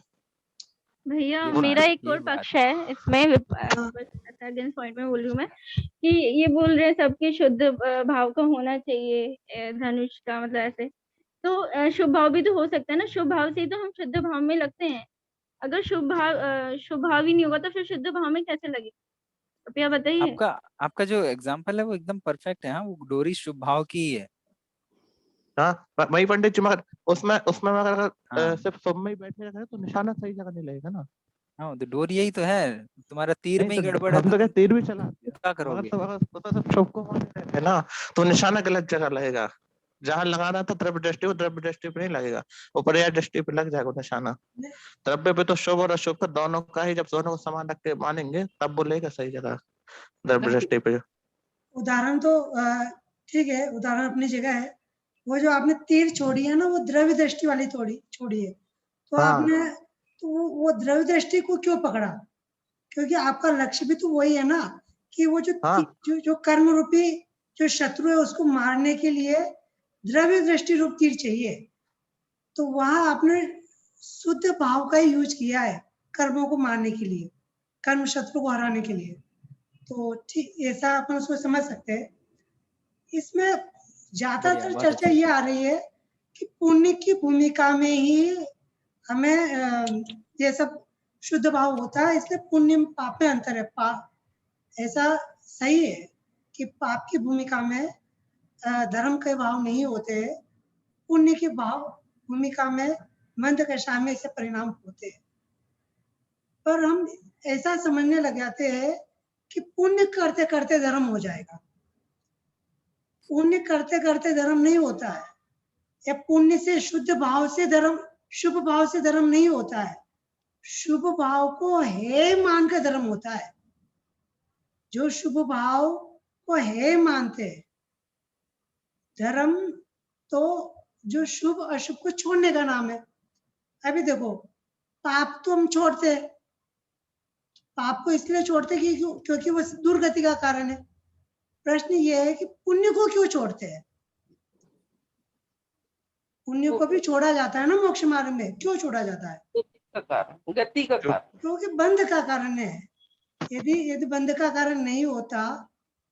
भैया ये मेरा बात- एक ये और बात पक्ष है इसमें, अगेंस्ट पॉइंट में बोल रही हूँ मैं कि ये बोल रहे हैं सबके शुद्ध भाव का होना चाहिए धनुष का, मतलब ऐसे तो शुभ भाव भी तो हो सकता है ना। शुभ भाव से ही तो हम शुद्ध भाव में लगते हैं। अगर शुभ भाव ही नहीं होगा तो फिर शुद्ध भाव में कैसे लगे? कृपया बताइए। आपका जो एग्जाम्पल है वो एकदम परफेक्ट है। हाँ, वो डोरी शुभ भाव की ही है। हाँ वही पंडित जी, मगर उसमें अगर हाँ। सिर्फ सब में ही बैठे रहे तो निशाना सही जगह नहीं लगेगा ना। हाँ तो डोरी यही तो है, तुम्हारा तीर में ही नहीं, तो गड़बड़ है हम तो तो क्या तुम तीर भी चला क्या करोगे? मगर सब सबको है ना, तो निशाना गलत जगह लगेगा। जहां लगाना था द्रव्य दृष्टि, वो द्रव्य दृष्टि पे नहीं लगेगा, वो पर्याय दृष्टि पे लग जाएगा निशाना। द्रव्य पे तो शुभ और अशुभ का दोनों का ही, जब दोनों को समान रख के मानेंगे तब बोलेगा सही जगह द्रव्य दृष्टि पे। उदाहरण तो ठीक है, उदाहरण अपनी जगह है। वो जो आपने तीर छोड़ी है ना, वो द्रव्य दृष्टि वाली छोड़ी है। तो हाँ। आपने तो वो द्रव्य दृष्टि को क्यों पकड़ा? क्योंकि आपका लक्ष्य भी तो वही है ना, कि वो जो कर्म रूपी जो शत्रु है उसको मारने के लिए द्रव्य दृष्टि रूप तीर चाहिए। तो वहां आपने शुद्ध भाव का ही यूज किया है कर्मों को मारने के लिए, कर्म शत्रु को हराने के लिए। तो ठीक ऐसा अपन उसको समझ सकते हैं। इसमें ज्यादातर चर्चा ये आ रही है कि पुण्य की भूमिका में ही हमें ये सब शुद्ध भाव होता है, इसलिए पुण्य में पाप में अंतर है। ऐसा सही है कि पाप की भूमिका में धर्म के भाव नहीं होते, पुण्य के भाव भूमिका में मंद कषाय में ऐसे परिणाम होते हैं। पर हम ऐसा समझने लग जाते हैं कि पुण्य करते करते धर्म हो जाएगा। पुण्य करते करते धर्म नहीं होता है, या पुण्य से शुद्ध भाव से धर्म, शुभ भाव से धर्म नहीं होता है। शुभ भाव को है मान का धर्म होता है। जो शुभ भाव को है मानते हैं, धर्म तो जो शुभ अशुभ को छोड़ने का नाम है। अभी देखो, पाप तो हम छोड़ते हैं, पाप को इसलिए छोड़ते हैं क्योंकि वो दुर्गति का कारण है। प्रश्न ये है कि पुण्य को क्यों छोड़ते हैं? पुण्य को भी छोड़ा जाता है ना मोक्ष मार्ग में, क्यों छोड़ा जाता है? गति का कारण, क्योंकि बंध का कारण है। यदि बंध का कारण नहीं होता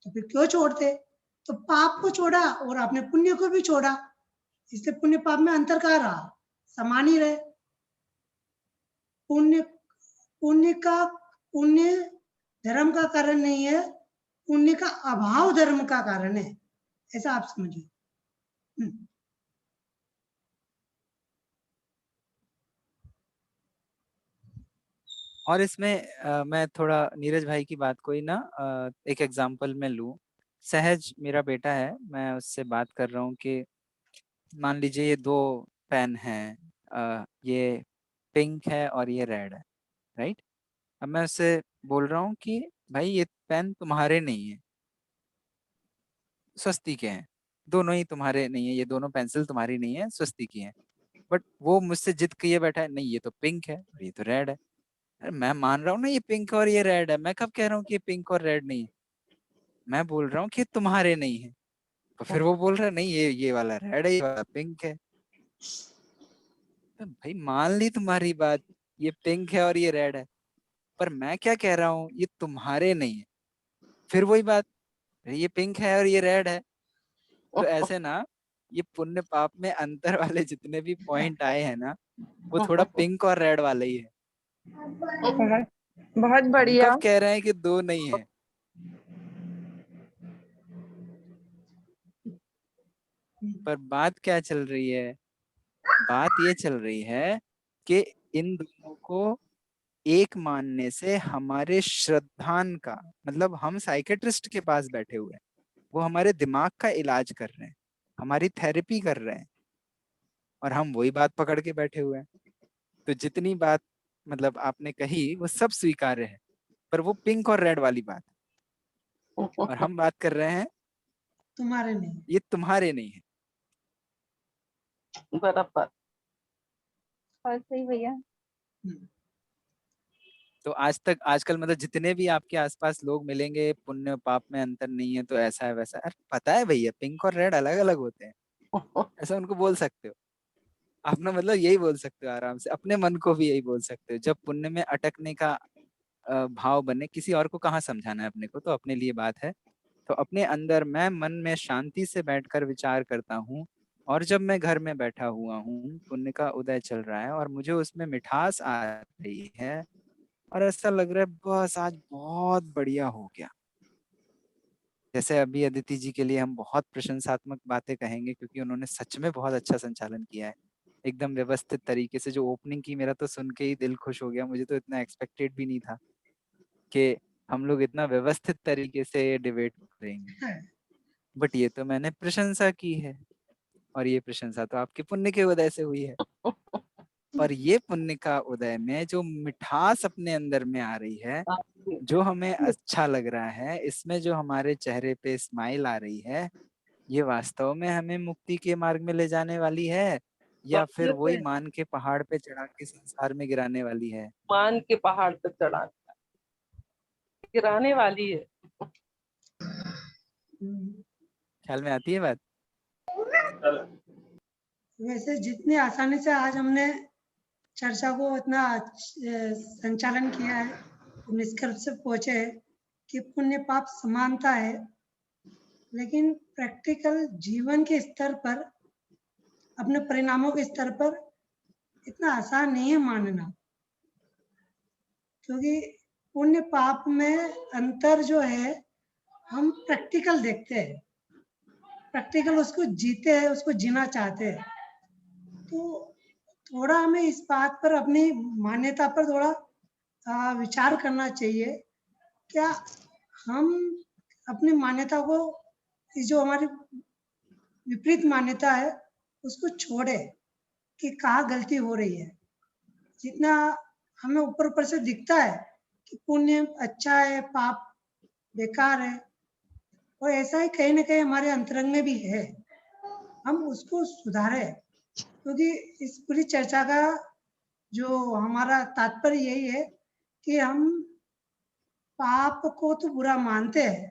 तो फिर क्यों छोड़ते? तो पाप को छोड़ा और आपने पुण्य को भी छोड़ा, इससे पुण्य पाप में अंतर कहाँ रहा? समान ही रहे। पुण्य धर्म का कारण नहीं है, पुण्य का अभाव धर्म का कारण है, ऐसा आप समझिए। और इसमें मैं थोड़ा नीरज भाई की बात को ही ना एक एग्जांपल में लूं। सहज मेरा बेटा है, मैं उससे बात कर रहा हूँ कि मान लीजिए ये 2 पेन हैं, ये पिंक है और ये रेड है, राइट। अब मैं उससे बोल रहा हूँ कि भाई ये पेन तुम्हारे नहीं है, स्वस्ति के हैं, दोनों ही तुम्हारे नहीं है, ये दोनों पेंसिल तुम्हारी नहीं है, स्वस्ति की हैं। बट वो मुझसे जिद किए बैठा है, नहीं ये तो पिंक है और ये तो रेड है। अरे मैं मान रहा हूँ ना ये पिंक और ये रेड है, मैं कब कह रहा हूँ कि ये पिंक और रेड नहीं है? मैं बोल रहा हूँ कि तुम्हारे नहीं है, तो फिर वो बोल रहा है नहीं ये वाला रेड है, ये वाला पिंक है। तो भाई मान ली तुम्हारी बात, ये पिंक है और ये रेड है, पर मैं क्या कह रहा हूँ, ये तुम्हारे नहीं है। फिर वही बात, ये पिंक है और ये रेड है। तो ऐसे ना ये पुण्य पाप में अंतर वाले जितने भी पॉइंट आए हैं ना, वो थोड़ा पिंक और रेड वाले ही है। बहुत बढ़िया। कब कह रहे हैं कि 2 नहीं है? पर बात क्या चल रही है? बात ये चल रही है कि इन दोनों को एक मानने से हमारे श्रद्धान का मतलब, हम साइकेट्रिस्ट के पास बैठे हुए हैं, वो हमारे दिमाग का इलाज कर रहे हैं, हमारी थेरेपी कर रहे हैं, और हम वही बात पकड़ के बैठे हुए हैं। तो जितनी बात मतलब आपने कही वो सब स्वीकार्य है, पर वो पिंक और रेड वाली बात है, और हम बात कर रहे हैं तुम्हारे नहीं, ये तुम्हारे नहीं है। बराबर। बहुत सही भैया। तो आजकल मतलब जितने भी आपके आसपास लोग मिलेंगे, पुण्य पाप में अंतर नहीं है तो ऐसा है वैसा, अरे पता है भैया पिंक और रेड अलग अलग होते हैं, ऐसा उनको बोल सकते हो। अपना मतलब यही बोल सकते हो आराम से, अपने मन को भी यही बोल सकते हो। जब पुण्य में अटकने का भाव बने, किसी और को कहाँ समझाना है अपने को, तो अपने लिए बात है। तो अपने अंदर मैं मन में शांति से बैठकर विचार करता हूँ, और जब मैं घर में बैठा हुआ हूँ, पुण्य का उदय चल रहा है और मुझे उसमें मिठास आ रही है, और ऐसा लग रहा है बस आज बहुत बढ़िया हो गया। जैसे अभी अदिति जी के लिए हम बहुत प्रशंसात्मक बातें कहेंगे, क्योंकि उन्होंने सच में बहुत अच्छा संचालन किया है, एकदम व्यवस्थित तरीके से। जो ओपनिंग की, मेरा तो सुन के ही दिल खुश हो गया। मुझे तो इतना एक्सपेक्टेड भी नहीं था कि हम लोग इतना व्यवस्थित तरीके से डिबेट करेंगे, बट ये तो मैंने प्रशंसा की है, और ये प्रशंसा तो आपके पुण्य के उदय से हुई है। और ये पुण्य का उदय में जो मिठास अपने अंदर में आ रही है, जो हमें अच्छा लग रहा है, इसमें जो हमारे चेहरे पे स्माइल आ रही है, ये वास्तव में हमें मुक्ति के मार्ग में ले जाने वाली है, या फिर वही मान के पहाड़ पे चढ़ा के संसार में गिराने वाली है? मान के पहाड़ पे चढ़ा गिराने वाली है। ख्याल में आती है बात? वैसे जितनी आसानी से आज हमने चर्चा को इतना संचालन किया है, निष्कर्ष से पहुंचे है कि पुण्य पाप समानता है, लेकिन प्रैक्टिकल जीवन के स्तर पर, अपने परिणामों के स्तर पर इतना आसान नहीं है मानना, क्योंकि पुण्य पाप में अंतर जो है हम प्रैक्टिकल देखते हैं, प्रैक्टिकल उसको जीते हैं, उसको जीना चाहते हैं। तो थोड़ा हमें इस बात पर, अपनी मान्यता पर थोड़ा विचार करना चाहिए। क्या हम अपनी मान्यता को, जो हमारी विपरीत मान्यता है, उसको छोड़े कि कहाँ गलती हो रही है। जितना हमें ऊपर ऊपर से दिखता है कि पुण्य अच्छा है, पाप बेकार है, और ऐसा ही कहीं ना कहीं हमारे अंतरंग में भी है। हम उसको सुधारे, क्योंकि इस पूरी चर्चा का जो हमारा तात्पर्य यही है कि हम पाप को तो बुरा मानते हैं,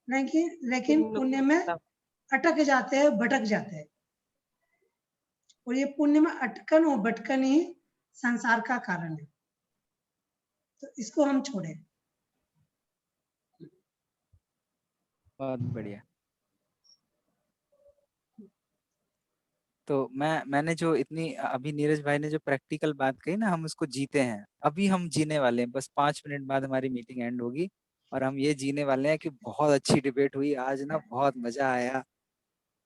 लेकिन पुण्य में अटक जाते हैं, भटक जाते हैं, और ये पुण्य में अटकन और भटकन ही संसार का कारण है। तो इसको हम छोड़े। बहुत बढ़िया। तो मैंने जो इतनी अभी नीरज भाई ने जो प्रैक्टिकल बात कही ना, हम उसको जीते हैं। अभी हम जीने वाले हैं, बस 5 मिनट बाद हमारी मीटिंग एंड होगी और हम ये जीने वाले हैं कि बहुत अच्छी डिबेट हुई आज ना, बहुत मजा आया,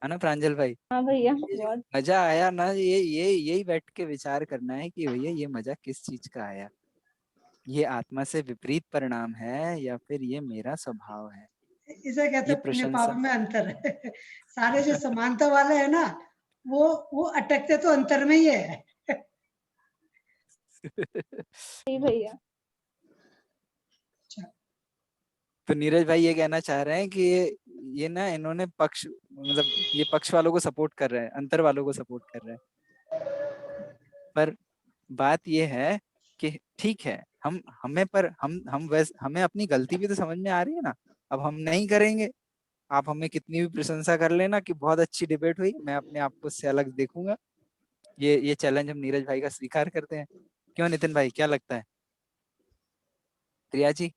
है ना प्रांजल भाई? हाँ भैया, ये जो बहुत। मजा आया ना, ये यही बैठ के विचार करना है कि भैया ये मजा किस चीज का आया, ये आत्मा से विपरीत परिणाम है या फिर ये मेरा स्वभाव है? इसे कहते ये हैं पुण्य पाप प्रशंसा में अंतर है। सारे जो समानता वाले है ना, वो अटकते तो अंतर में ही है। सही भैया। तो नीरज भाई ये कहना चाह रहे हैं कि ये ना इन्होंने पक्ष, मतलब ये पक्ष वालों को सपोर्ट कर रहे हैं, अंतर वालों को सपोर्ट कर रहे हैं। पर बात ये है कि ठीक है, हमें अपनी गलती भी तो समझ में आ रही है ना। अब हम नहीं करेंगे, आप हमें कितनी भी प्रशंसा कर लेना कि बहुत अच्छी डिबेट हुई, मैं अपने आप को उससे अलग देखूंगा। ये चैलेंज हम नीरज भाई का स्वीकार करते हैं। क्यों नितिन भाई, क्या लगता है? प्रिया जी,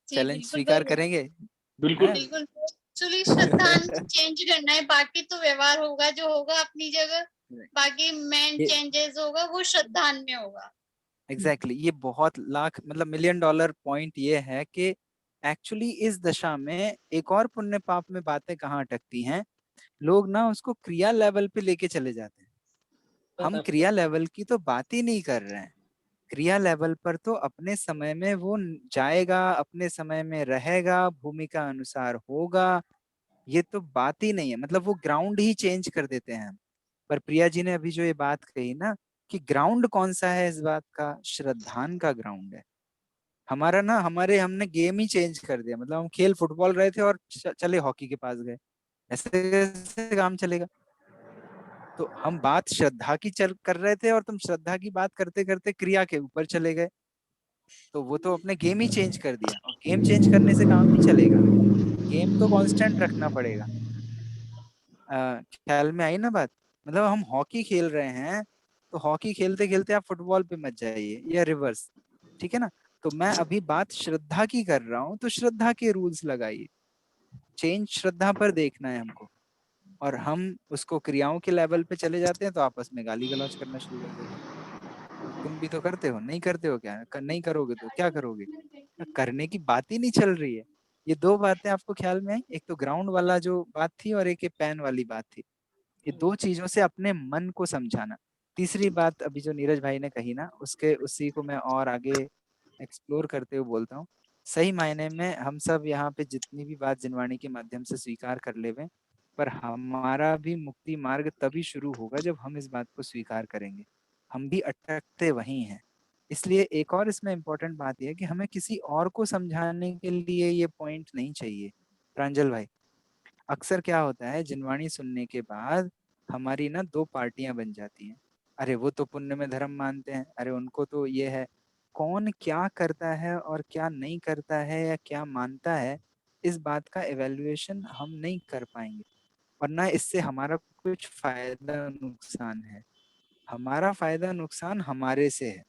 जी चैलेंज बिल्कुल स्वीकार भाई, करेंगे? बिल्कुल। हैं? बिल्कुल। एक्चुअली श्रद्धांजलि चेंज करना है, बाकी तो व्यवहार होगा जो होगा अपनी जगह, बाकी मेन ये चेंजेस होगा वो श्रद्धान में होगा। एग्जैक्टली ये बहुत लाख मतलब मिलियन डॉलर पॉइंट ये है कि एक्चुअली इस दशा में एक और पुण्य पाप में बातें कहाँ अटकती हैं, लोग ना उसको क्रिया लेवल पे लेके चले जाते हैं। हम क्रिया लेवल की तो बात ही नहीं कर रहे हैं। क्रिया लेवल पर तो अपने समय में वो जाएगा, अपने समय में रहेगा, भूमिका अनुसार होगा, ये तो बात ही नहीं है। मतलब वो ग्राउंड ही चेंज कर देते हैं हम। पर प्रिया जी ने अभी जो ये बात कही ना कि ग्राउंड कौन सा है इस बात का, श्रद्धान का ग्राउंड है हमारा ना। हमने गेम ही चेंज कर दिया। मतलब हम खेल फुटबॉल रहे थे और चले हॉकी के पास गए, ऐसे कैसे काम चलेगा? तो हम बात श्रद्धा की चल कर रहे थे और तुम श्रद्धा की बात करते करते क्रिया के ऊपर चले गए। तो वो तो अपने गेम ही चेंज कर दिया, और गेम चेंज करने से काम नहीं चलेगा, गेम तो कांस्टेंट रखना पड़ेगा। ख्याल में आई ना बात? मतलब हम हॉकी खेल रहे हैं तो हॉकी खेलते खेलते आप फुटबॉल पे मत जाइए, या रिवर्स, ठीक है ना? तो मैं अभी बात श्रद्धा की कर रहा हूँ, तो श्रद्धा के रूल्स लगाइए। चेंज श्रद्धा पर देखना है हमको, और हम उसको क्रियाओं के लेवल पे चले जाते हैं तो आपस में गाली गलौज करना शुरू कर देते हैं। तुम भी तो करते हो, नहीं करते हो क्या? नहीं करोगे तो क्या करोगे? करने की बात ही नहीं चल रही है। ये दो बातें आपको ख्याल में आई? एक तो ग्राउंड वाला जो बात थी और एक पैन वाली बात थी। ये दो चीजों से अपने मन को समझाना। तीसरी बात अभी जो नीरज भाई ने कही ना, उसके उसी को मैं और आगे एक्सप्लोर करते हुए बोलता हूँ। सही मायने में हम सब यहाँ पे जितनी भी बात जिनवाणी के माध्यम से स्वीकार कर ले, पर हमारा भी मुक्ति मार्ग तभी शुरू होगा जब हम इस बात को स्वीकार करेंगे। हम भी अटकते वहीं हैं। इसलिए एक और इसमें इम्पोर्टेंट बात यह है कि हमें किसी और को समझाने के लिए ये पॉइंट नहीं चाहिए। प्रांजल भाई, अक्सर क्या होता है, जिनवाणी सुनने के बाद हमारी ना दो पार्टियां बन जाती हैं। अरे वो तो पुण्य में धर्म मानते हैं, अरे उनको तो ये है। कौन क्या करता है और क्या नहीं करता है या क्या मानता है, इस बात का एवेल्युएशन हम नहीं कर पाएंगे, और ना इससे हमारा कुछ फायदा नुकसान है। हमारा फायदा नुकसान हमारे से है।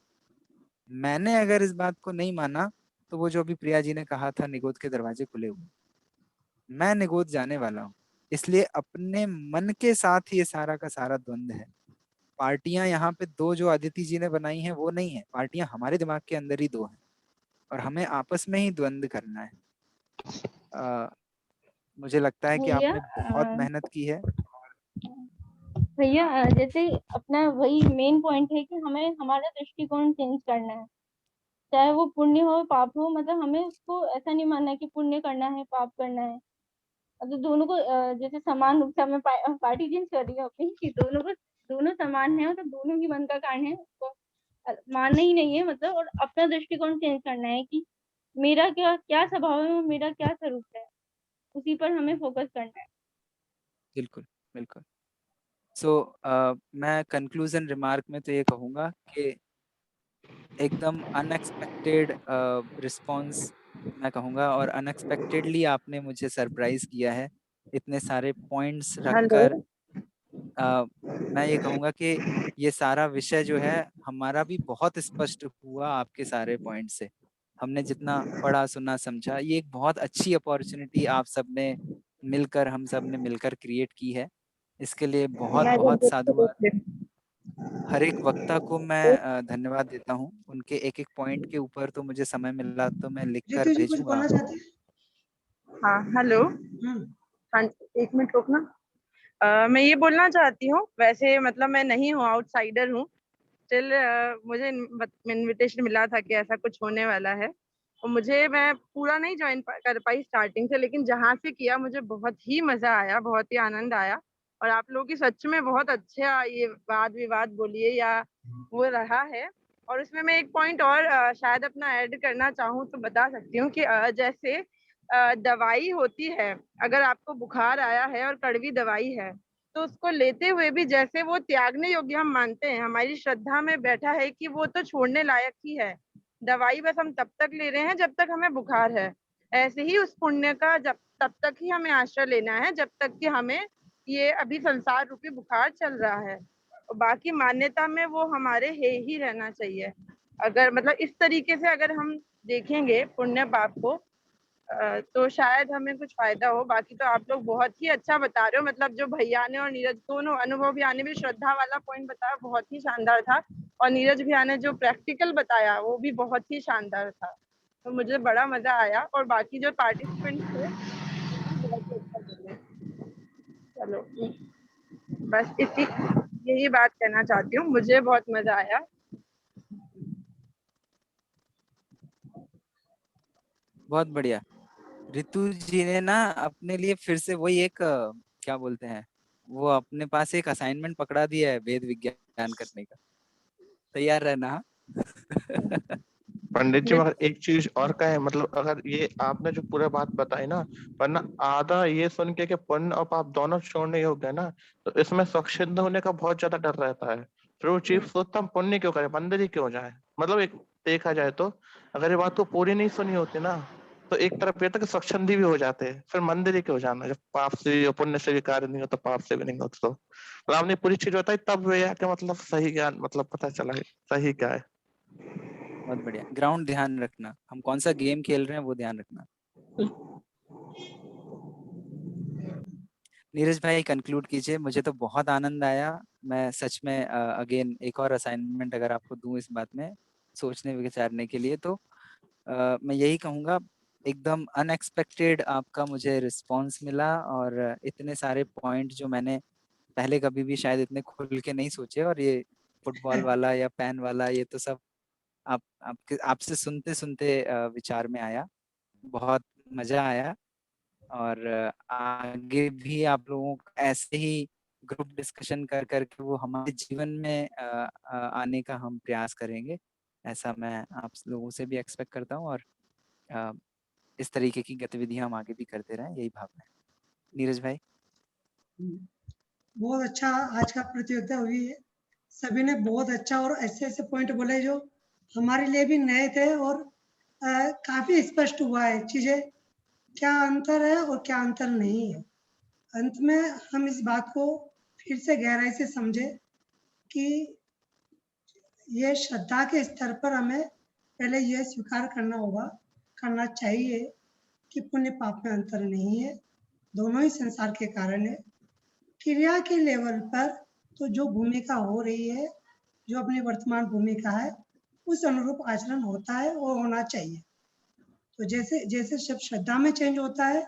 मैंने अगर इस बात को नहीं माना तो वो जो अभी प्रिया जी ने कहा था निगोद के दरवाजे खुले हुए, मैं निगोद जाने वाला हूँ। इसलिए अपने मन के साथ ये सारा का सारा द्वंद है। पार्टियां यहाँ पे दो जो अदिति जी ने बनाई हैं वो नहीं है, पार्टियां हमारे दिमाग के अंदर ही दो हैं, और हमें आपस में ही द्वंद करना है। मुझे लगता है कि भैया आपने बहुत मेहनत की है। भैया जैसे अपना वही मेन पॉइंट है कि हमें हमारा दृष्टिकोण चेंज करना है, चाहे वो पुण्य हो पाप हो। मतलब हमें उसको ऐसा नहीं मानना है कि पुण्य करना है पाप करना है। मतलब दोनों को जैसे समान रूप से मैं पार्टी चेंज कर रही हूँ अपनी कि दोनों समान है, मतलब दोनों ही मन का कारण है। तो मानना ही नहीं है मतलब, और अपना दृष्टिकोण चेंज करना है कि मेरा क्या क्या स्वभाव है और मेरा क्या स्वरूप है, उसी पर हमें फोकस करना है। बिल्कुल, बिल्कुल। सो मैं कंक्लूजन रिमार्क में तो ये कहूँगा कि एकदम अनएक्सपेक्टेड रिस्पॉन्स मैं कहूँगा, और अनएक्सपेक्टेडली आपने मुझे सरप्राइज किया है इतने सारे पॉइंट्स रखकर। मैं ये कहूँगा कि ये सारा विषय जो है हमारा भी बहुत स्पष्ट हुआ आपके सारे पॉइंट से। हमने जितना पढ़ा सुना समझा, ये एक बहुत अच्छी अपॉर्चुनिटी आप सब ने मिलकर, हम सब ने मिलकर क्रिएट की है। इसके लिए बहुत बहुत साधुवाद। हर एक वक्ता को मैं धन्यवाद देता हूँ। उनके एक एक पॉइंट के ऊपर तो मुझे समय मिला तो मैं लिखकर रितु जी कुछ भेजूंगा बोलना आपको। चाहते हैं? हाँ हेलो, हाँ 1 मिनट रुकना। मैं ये बोलना चाहती हूँ, वैसे मतलब मैं नहीं हूँ, आउटसाइडर हूँ। स्टिल मुझे इनविटेशन मिला था कि ऐसा कुछ होने वाला है, और मैं पूरा नहीं ज्वाइन कर पाई स्टार्टिंग से, लेकिन जहाँ से किया मुझे बहुत ही मजा आया, बहुत ही आनंद आया। और आप लोगों की सच में बहुत अच्छा ये वाद विवाद बोलिए या वो रहा है। और उसमें मैं एक पॉइंट और शायद अपना ऐड करना चाहूँ तो बता सकती हूँ कि जैसे दवाई होती है, अगर आपको बुखार आया है और कड़वी दवाई है, तो उसको लेते हुए भी जैसे वो त्यागने योग्य हम मानते हैं, हमारी श्रद्धा में बैठा है कि वो तो छोड़ने लायक ही है, दवाई बस हम तब तक ले रहे हैं जब तक हमें बुखार है। ऐसे ही उस पुण्य का तब तक ही हमें आश्रय लेना है जब तक कि हमें ये अभी संसार रूपी बुखार चल रहा है, और बाकी मान्यता में वो हमारे है ही रहना चाहिए। अगर मतलब इस तरीके से अगर हम देखेंगे पुण्य पाप को, तो शायद हमें कुछ फायदा हो। बाकी तो आप लोग बहुत ही अच्छा बता रहे हो, मतलब जो भैया ने और नीरज दोनों, अनुभव भैया ने भी श्रद्धा वाला पॉइंट बताया, बहुत ही शानदार था, और नीरज भैया ने जो प्रैक्टिकल बताया वो भी बहुत ही शानदार था। तो मुझे बड़ा मजा आया, और बाकी जो पार्टिसिपेंट थे बहुत ही अच्छा बोले। चलो बस यही बात कहना चाहती हूँ, मुझे बहुत मजा आया। बहुत बढ़िया। ऋतु जी ने ना अपने लिए फिर से वही एक क्या बोलते हैं, वो अपने पास एक असाइनमेंट पकड़ा दिया है वेद विज्ञान करने का। तैयार रहना। पंडित जी मगर एक चीज और का है, मतलब अगर ये आपने जो पूरा बात बताई ना, वरना आधा ये सुन के कि पुण्य और पाप दोनों छोड़ने योग्य है ना, तो इसमें स्वच्छंद होने का बहुत ज्यादा डर रहता है। फिर वो चीफ सोचता हम पुण्य क्यों करें, बंदर ही क्यों जाए। मतलब एक देखा जाए तो अगर ये बात को पूरी नहीं सुनी होती ना, तो एक तरफ ये था कि स्वच्छंदी भी हो जाते हैं, फिर मंदिर ही क्यों जाना, जब पाप से और पुण्य से भी कार्य नहीं होता, पाप से भी नहीं होता। तो आपने पूरी चीज बताई तब ये कि मतलब सही ज्ञान मतलब पता चला है सही क्या है। बहुत बढ़िया। ग्राउंड ध्यान रखना, हम कौन सा गेम खेल रहे हैं वो ध्यान रखना। नीरज भाई कंक्लूड कीजिए। मुझे तो बहुत आनंद आया। मैं सच में अगेन एक और असाइनमेंट अगर आपको दूं इस बात में सोचने विचारने के लिए, तो मैं यही कहूँगा, एकदम अनएक्सपेक्टेड आपका मुझे रिस्पांस मिला, और इतने सारे पॉइंट जो मैंने पहले कभी भी शायद इतने खुल के नहीं सोचे, और ये फुटबॉल वाला या पैन वाला ये तो सब आपसे सुनते सुनते विचार में आया। बहुत मजा आया, और आगे भी आप लोगों का ऐसे ही ग्रुप डिस्कशन कर करके वो हमारे जीवन में आने का हम प्रयास करेंगे। ऐसा मैं आप लोगों से भी एक्सपेक्ट करता हूँ, और इस तरीके की गतिविधियां हम आगे भी करते रहें, यही भावना है। नीरज भाई। बहुत अच्छा आज का प्रतियोगिता हुई है, सभी ने बहुत अच्छा और ऐसे ऐसे पॉइंट बोले जो हमारे लिए भी नए थे, और काफी स्पष्ट हुआ है चीजें क्या अंतर है और क्या अंतर नहीं है। अंत में हम इस बात को फिर से गहराई से समझे कि ये श्रद्धा के स्तर पर हमें पहले यह स्वीकार करना चाहिए कि पुण्य पाप में अंतर नहीं है, दोनों ही संसार के कारण है। क्रिया के लेवल पर तो जो भूमिका हो रही है, जो अपनी वर्तमान भूमिका है, उस अनुरूप आचरण होता है और होना चाहिए। तो जैसे जैसे सब श्रद्धा में चेंज होता है,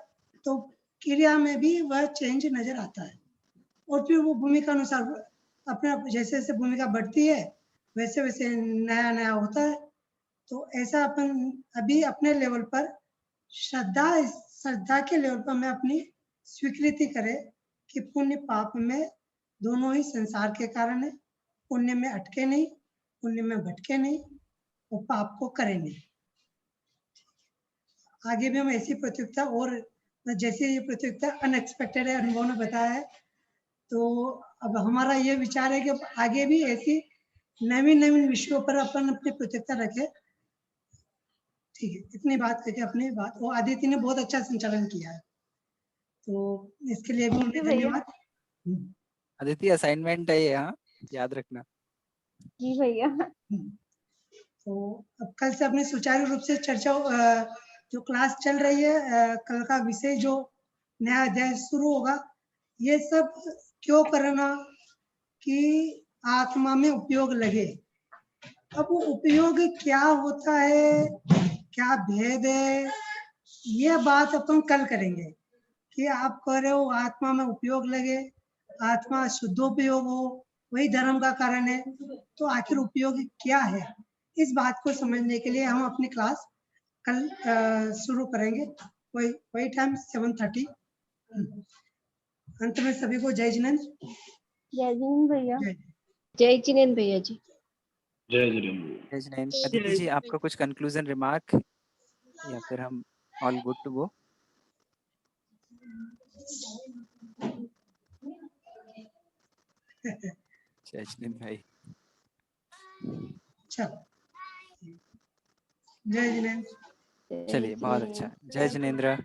तो क्रिया में भी वह चेंज नजर आता है, और फिर वो भूमिका अनुसार अपने जैसे जैसे भूमिका बढ़ती है वैसे वैसे नया नया होता है। तो ऐसा अपन अभी अपने लेवल पर श्रद्धा के लेवल पर मैं अपनी स्वीकृति करे कि पुण्य पाप में दोनों ही संसार के कारण है, पुण्य में अटके नहीं, पुण्य में भटके नहीं और पाप को करे नहीं। आगे भी हम ऐसी प्रतियोगिता और जैसे ये प्रतियोगिता अनएक्सपेक्टेड है, अनुभव ने बताया है, तो अब हमारा ये विचार है कि अब आगे भी ऐसी नवीन नवीन विषयों पर अपन अपनी प्रतियोगिता रखें। ठीक है, इतनी बात करके अपनी बात, वो आदित्य ने बहुत अच्छा संचालन किया है, तो इसके लिए भी उन्हें धन्यवाद। अदिति असाइनमेंट है ये, हाँ याद रखना। जी भैया। तो अब कल से अपनी सुचारू रूप से चर्चा जो क्लास चल रही है, कल का विषय जो नया अध्याय शुरू होगा, ये सब क्यों करना कि आत्मा में उपयोग लगे। अब वो उपयोग क्या होता है, क्या भेद है, ये बात अपन कल करेंगे कि आप कह रहे हो आत्मा में उपयोग लगे, आत्मा शुद्धोपयोग हो, वही धर्म का कारण है, तो आखिर उपयोग क्या है, इस बात को समझने के लिए हम अपनी क्लास कल शुरू करेंगे। वही टाइम 7:30। अंत में सभी को जय जिनेंद्र। जय जिनेंद्र भैया। जय जिनेंद्र भैया जी। जय जिनेंद्र। जय जिनेंद्र। अदिति जी, आपका कुछ कंक्लूजन रिमार्क या फिर हम ऑल गुड टू गो? जय जिनेंद्र भाई। चलो, जय जिनेंद्र। चलिए, बहुत अच्छा। जय जिनेंद्र।